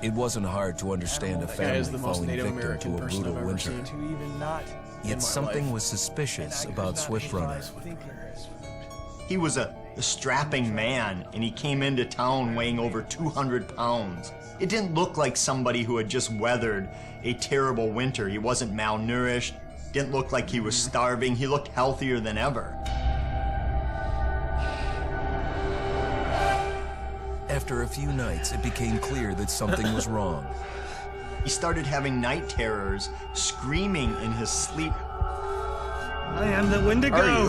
Speaker 5: it wasn't hard to understand a
Speaker 1: That guy is
Speaker 5: family
Speaker 1: the most
Speaker 5: falling
Speaker 1: Native
Speaker 5: victim
Speaker 1: American
Speaker 5: to a
Speaker 1: person
Speaker 5: brutal
Speaker 1: I've ever
Speaker 5: winter.
Speaker 1: seen.
Speaker 23: To even not
Speaker 5: Yet something was suspicious about Swift Runner.
Speaker 22: He was a strapping man, and he came into town weighing over 200 pounds. It didn't look like somebody who had just weathered a terrible winter. He wasn't malnourished, didn't look like he was starving. He looked healthier than ever.
Speaker 5: After a few nights, it became clear that something was wrong.
Speaker 22: He started having night terrors, screaming in his sleep.
Speaker 23: I am the Wendigo.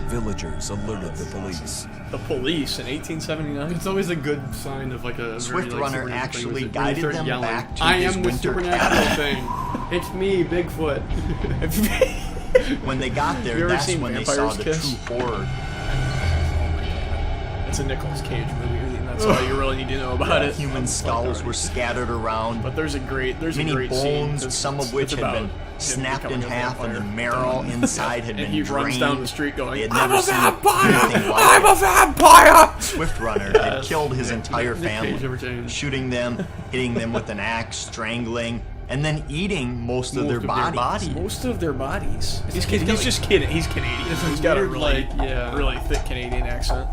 Speaker 5: Villagers alerted the police.
Speaker 1: The police in 1879?
Speaker 2: It's always a good sign of like a
Speaker 22: Swift
Speaker 2: very, like,
Speaker 22: Runner
Speaker 2: supernatural
Speaker 22: actually
Speaker 2: thing, is
Speaker 22: guided
Speaker 2: when you start
Speaker 22: them
Speaker 2: yelling,
Speaker 22: back to
Speaker 2: I
Speaker 22: his
Speaker 2: am the
Speaker 22: winter
Speaker 2: supernatural
Speaker 22: cabin.
Speaker 2: thing. It's me, Bigfoot.
Speaker 22: When they got
Speaker 1: Have you
Speaker 22: there,
Speaker 1: ever
Speaker 22: that's
Speaker 1: seen
Speaker 22: when they
Speaker 1: Vampire's
Speaker 22: saw the
Speaker 1: Kiss?
Speaker 22: true horror.
Speaker 1: It's a Nicolas Cage movie, and that's all you really need to know about it.
Speaker 22: Human skulls were scattered around.
Speaker 1: But there's a great
Speaker 22: Many
Speaker 1: scene
Speaker 22: bones,
Speaker 1: that's-
Speaker 22: some of which
Speaker 1: it's
Speaker 22: had
Speaker 1: about
Speaker 22: been
Speaker 1: him
Speaker 22: snapped in
Speaker 1: becoming a
Speaker 22: half, and the
Speaker 1: vampire.
Speaker 22: marrow inside had
Speaker 1: And
Speaker 22: been
Speaker 1: he
Speaker 22: drained.
Speaker 1: runs down the street going,
Speaker 22: They had
Speaker 1: "I'm
Speaker 22: never
Speaker 1: a
Speaker 22: seen
Speaker 1: vampire!
Speaker 22: anything like
Speaker 1: I'm
Speaker 22: it.
Speaker 1: a vampire!"
Speaker 22: Swift Runner had
Speaker 2: Yes.
Speaker 22: killed his entire
Speaker 2: Nick Cage never
Speaker 22: family,
Speaker 2: changed.
Speaker 22: shooting them, hitting them with an axe, strangling, and then eating most of their bodies.
Speaker 1: Most of their bodies. He's
Speaker 2: got, like-
Speaker 1: just kidding. He's Canadian.
Speaker 2: It's a
Speaker 1: He's got a
Speaker 2: weird,
Speaker 1: really,
Speaker 2: like, yeah.
Speaker 1: really thick Canadian accent.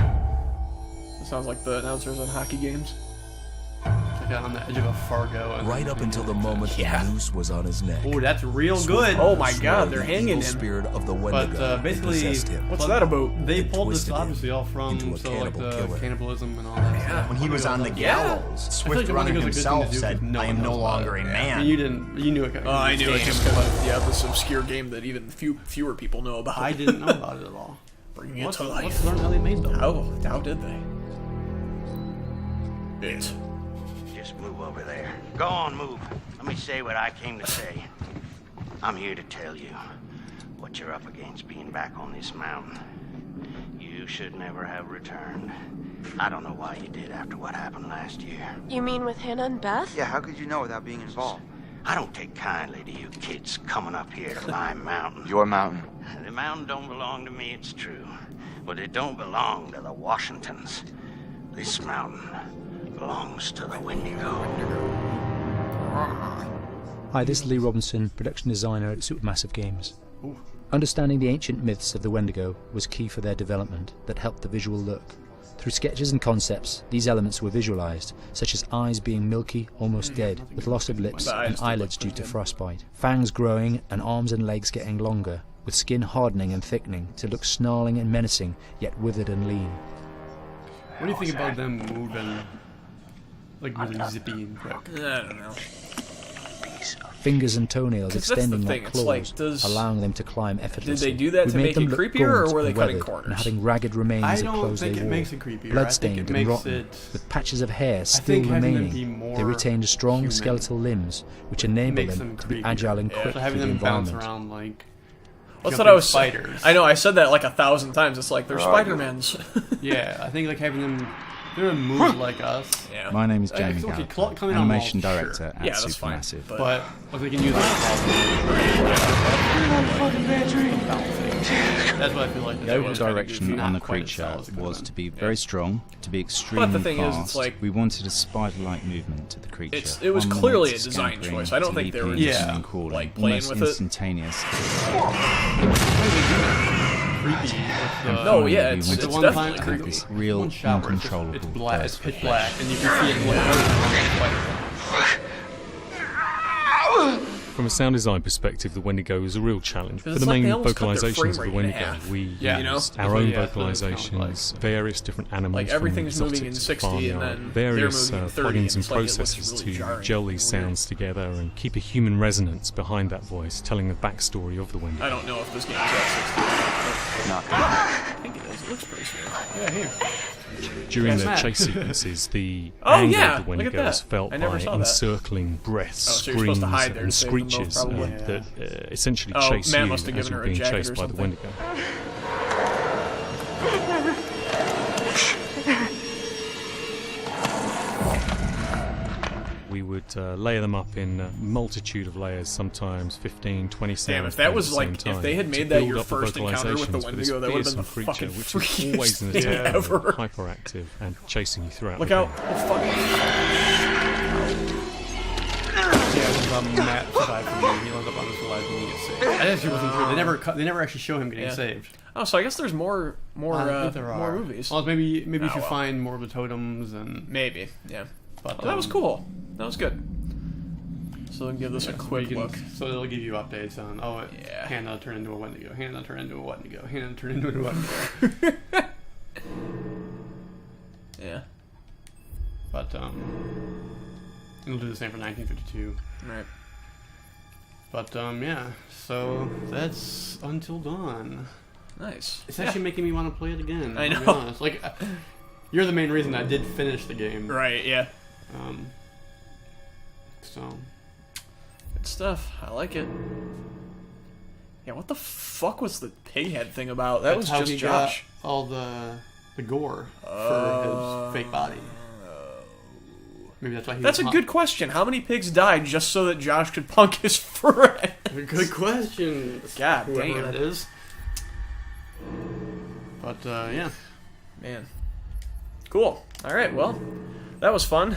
Speaker 1: It sounds like the announcers on hockey games.
Speaker 2: Like on the edge of a Fargo. And
Speaker 5: Right up until the moment the noose was on his neck.
Speaker 2: Oh, that's real
Speaker 5: Swift
Speaker 2: good.
Speaker 5: Runner
Speaker 1: Oh my God,
Speaker 5: swore
Speaker 1: they're
Speaker 5: the
Speaker 1: hanging
Speaker 5: evil
Speaker 1: him.
Speaker 5: spirit of the
Speaker 2: But
Speaker 5: Wendigo had
Speaker 2: basically,
Speaker 5: possessed him.
Speaker 1: What's that about?
Speaker 2: They
Speaker 5: It
Speaker 2: pulled this
Speaker 5: twisted him
Speaker 2: obviously all from
Speaker 5: into a
Speaker 2: so like
Speaker 5: cannibal
Speaker 2: the
Speaker 5: killer.
Speaker 2: cannibalism and all that.
Speaker 1: Yeah.
Speaker 22: When he was on the gallows,
Speaker 2: I feel
Speaker 22: Swift
Speaker 2: like the
Speaker 22: Runner
Speaker 2: Wendigo's a good thing
Speaker 22: himself
Speaker 2: to do
Speaker 22: said,
Speaker 2: because no
Speaker 22: I
Speaker 2: one
Speaker 22: am no
Speaker 2: knows about
Speaker 22: longer
Speaker 2: it.
Speaker 22: a
Speaker 2: I
Speaker 22: man.
Speaker 2: mean, you knew it.
Speaker 1: Oh, I knew it
Speaker 2: Damn.
Speaker 1: just because of this obscure game that even fewer people know about.
Speaker 2: I didn't know about it at all.
Speaker 1: Bringing it
Speaker 2: Let's
Speaker 1: to life.
Speaker 2: let's learn how they made them.
Speaker 1: How did they? It.
Speaker 18: Just move over there. Go on, move. Let me say what I came to say. I'm here to tell you what you're up against being back on this mountain. You should never have returned. I don't know why you did after what happened last year.
Speaker 11: You mean with Hannah and Beth?
Speaker 24: Yeah, how could you know without being involved?
Speaker 18: I don't take kindly to you kids coming up here to my mountain.
Speaker 24: Your mountain.
Speaker 18: The mountain don't belong to me, it's true. But it don't belong to the Washingtons. This mountain belongs to the Wendigo.
Speaker 10: Hi, this is Lee Robinson, production designer at Supermassive Games. Understanding the ancient myths of the Wendigo was key for their development that helped the visual look. Through sketches and concepts, these elements were visualized, such as eyes being milky, almost dead, with loss of lips and eyelids due to frostbite, fangs growing and arms and legs getting longer, with skin hardening and thickening to look snarling and menacing, yet withered and lean.
Speaker 2: What do you think about them moving, like really zippy and quick?
Speaker 1: I don't know.
Speaker 10: Fingers and toenails
Speaker 1: 'Cause that's the
Speaker 10: extending
Speaker 1: thing,
Speaker 10: like
Speaker 1: it's like,
Speaker 10: claws,
Speaker 1: does-
Speaker 10: allowing them to climb effortlessly.
Speaker 1: Did they do that
Speaker 10: We
Speaker 1: to
Speaker 10: made
Speaker 1: make
Speaker 10: them
Speaker 1: it
Speaker 10: look
Speaker 1: creepier, or
Speaker 10: gaunt
Speaker 1: were they
Speaker 10: and
Speaker 1: cutting
Speaker 10: weathered
Speaker 1: corners?
Speaker 10: and having ragged remains
Speaker 2: I
Speaker 10: of
Speaker 2: don't
Speaker 10: clothes
Speaker 2: think
Speaker 10: they
Speaker 2: it
Speaker 10: wore,
Speaker 2: makes it creepier. I think
Speaker 10: bloodstained
Speaker 2: it
Speaker 10: and
Speaker 2: makes
Speaker 10: rotten,
Speaker 2: it-
Speaker 10: with patches of hair still
Speaker 2: think having them be
Speaker 10: remaining.
Speaker 2: more
Speaker 10: They retained strong
Speaker 2: human
Speaker 10: skeletal limbs, which enable
Speaker 2: makes
Speaker 10: them
Speaker 2: them
Speaker 10: to be
Speaker 2: creepier.
Speaker 10: agile and
Speaker 2: Yeah.
Speaker 10: quick
Speaker 2: So having
Speaker 10: through the
Speaker 2: them bounce
Speaker 10: environment.
Speaker 2: around like
Speaker 1: That's
Speaker 2: jumping
Speaker 1: what I was
Speaker 2: spiders.
Speaker 1: I know, I said that like 1,000 times. It's like, they're Spider-Mans.
Speaker 2: Yeah, I think like having them, they're gonna move like us.
Speaker 1: Yeah.
Speaker 7: My name is
Speaker 2: Like,
Speaker 7: Jamie
Speaker 2: it's okay,
Speaker 7: Gallagher,
Speaker 2: coming on
Speaker 7: animation
Speaker 2: walls,
Speaker 7: director
Speaker 2: sure.
Speaker 7: at
Speaker 1: Yeah, that's fine,
Speaker 7: Supermassive.
Speaker 2: But like they can use like that's what I feel like.
Speaker 7: The overall direction on the creature was to be very strong, to be extremely
Speaker 1: But the thing is,
Speaker 7: fast.
Speaker 1: it's like-
Speaker 7: we wanted a spider-like movement to the creature.
Speaker 1: It was
Speaker 7: on the
Speaker 1: clearly
Speaker 7: move
Speaker 1: a
Speaker 7: to
Speaker 1: design
Speaker 7: scampering,
Speaker 1: choice. I don't
Speaker 7: to
Speaker 1: think they were
Speaker 7: leaping,
Speaker 1: just,
Speaker 7: and crawling,
Speaker 1: like, playing
Speaker 7: almost
Speaker 1: with it.
Speaker 7: instantaneous.
Speaker 2: Creepy.
Speaker 1: No, yeah,
Speaker 7: We
Speaker 1: it's
Speaker 7: wanted
Speaker 2: one
Speaker 7: to
Speaker 2: time
Speaker 7: have
Speaker 2: creepy.
Speaker 7: this real,
Speaker 2: One shower,
Speaker 7: uncontrollable
Speaker 2: it's black, it's
Speaker 7: thirst
Speaker 2: pitch
Speaker 7: for
Speaker 2: black,
Speaker 7: flesh.
Speaker 2: and you can see it like
Speaker 8: From a sound design perspective, the Wendigo is a real challenge. For
Speaker 1: It's
Speaker 8: the
Speaker 1: like
Speaker 8: main
Speaker 1: they almost cut their
Speaker 8: vocalizations
Speaker 1: frame
Speaker 8: of the
Speaker 1: rate in
Speaker 8: Wendigo,
Speaker 1: half.
Speaker 8: we
Speaker 1: Yeah. You know?
Speaker 8: used our own
Speaker 2: Yeah, that's what it sounds
Speaker 8: vocalizations, various different animals,
Speaker 1: Like,
Speaker 8: from
Speaker 1: everything's moving
Speaker 8: exotic
Speaker 1: in
Speaker 8: to
Speaker 1: 60 and
Speaker 8: farmyard,
Speaker 1: then they're
Speaker 8: various
Speaker 1: moving in 30,
Speaker 8: plugins
Speaker 1: and
Speaker 8: and
Speaker 1: it's like it looks
Speaker 8: processes
Speaker 1: really
Speaker 8: to
Speaker 1: jarring
Speaker 8: gel
Speaker 1: and
Speaker 8: these
Speaker 1: weird.
Speaker 8: sounds together and keep a human resonance behind that voice, telling the backstory of the Wendigo.
Speaker 1: I don't know if this game's at 60. I think it is. It looks pretty smooth.
Speaker 2: Yeah, here.
Speaker 8: During the
Speaker 2: Matt.
Speaker 8: chase sequences, the
Speaker 1: Oh,
Speaker 8: anger
Speaker 1: yeah,
Speaker 8: of the
Speaker 1: look at
Speaker 8: Wendigo is
Speaker 1: that.
Speaker 8: felt
Speaker 1: I never
Speaker 8: by
Speaker 1: saw that.
Speaker 8: encircling breaths,
Speaker 1: Oh, so you're supposed
Speaker 8: screams,
Speaker 1: to hide there
Speaker 8: and
Speaker 1: to save them both,
Speaker 8: screeches
Speaker 1: probably.
Speaker 8: that essentially
Speaker 1: Oh,
Speaker 8: chase
Speaker 1: Matt
Speaker 8: you
Speaker 1: must have
Speaker 8: as
Speaker 1: given
Speaker 8: you're
Speaker 1: her a
Speaker 8: being
Speaker 1: jacket
Speaker 8: chased
Speaker 1: or
Speaker 8: by the
Speaker 1: something.
Speaker 8: Wendigo. We would layer them up in a multitude of layers, sometimes 15, 20 sounds.
Speaker 1: Damn, if that was
Speaker 8: at the
Speaker 1: like,
Speaker 8: same
Speaker 1: if
Speaker 8: time,
Speaker 1: they had
Speaker 8: to
Speaker 1: made that
Speaker 8: build
Speaker 1: your
Speaker 8: up the
Speaker 1: first encounter with the
Speaker 8: vocalizations for this
Speaker 1: Wendigo, that would have been the
Speaker 8: fearsome
Speaker 1: fucking
Speaker 8: creature, which is always in
Speaker 1: freakiest
Speaker 8: the
Speaker 1: thing
Speaker 8: tempo,
Speaker 1: ever.
Speaker 8: hyperactive, and chasing you throughout
Speaker 1: Look
Speaker 8: the
Speaker 1: out.
Speaker 8: game.
Speaker 1: Oh, fuck.
Speaker 2: Yeah, it was Matt survived from me. He ends up on his life and he gets saved. I actually wasn't sure. They never actually show him getting
Speaker 1: Yeah.
Speaker 2: saved.
Speaker 1: Oh, so I guess there's more
Speaker 2: I think there
Speaker 1: more
Speaker 2: are.
Speaker 1: movies.
Speaker 2: Well, maybe if
Speaker 1: Oh,
Speaker 2: you
Speaker 1: well.
Speaker 2: find more of the totems and
Speaker 1: Maybe, yeah.
Speaker 2: But
Speaker 1: Well, that was cool. That was good. So then give this a quick look.
Speaker 2: So it'll give you updates on Hannah turned into a Wendigo. Hannah turned into a Wendigo. Hannah turned into a Wendigo.
Speaker 1: Yeah.
Speaker 2: But it'll do the same for 1952.
Speaker 1: Right.
Speaker 2: But yeah. So that's Until Dawn.
Speaker 1: Nice.
Speaker 2: It's actually making me want to play it again.
Speaker 1: I
Speaker 2: to be
Speaker 1: know.
Speaker 2: honest. Like, you're the main reason I did finish the game.
Speaker 1: Right. Yeah.
Speaker 2: So.
Speaker 1: Good stuff. I like it. Yeah. What the fuck was the pig head thing about? That was
Speaker 2: That's how
Speaker 1: just
Speaker 2: he
Speaker 1: Josh.
Speaker 2: got all the gore for his fake body. Maybe that's why he
Speaker 1: That's
Speaker 2: was
Speaker 1: a good question. How many pigs died just so that Josh could punk his friend?
Speaker 2: Good question.
Speaker 1: God
Speaker 2: Whoever
Speaker 1: damn.
Speaker 2: that is. But yeah.
Speaker 1: Man. Cool. All right. Well, that was fun.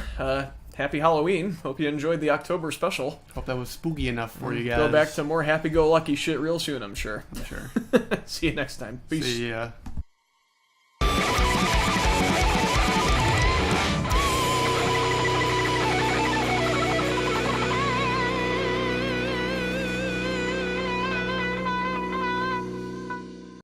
Speaker 1: Happy Halloween. Hope you enjoyed the October special.
Speaker 2: Hope that was spooky enough for you guys.
Speaker 1: Go back to more happy-go-lucky shit real soon, I'm sure.
Speaker 2: I'm sure.
Speaker 1: See you next time. Peace.
Speaker 2: See ya.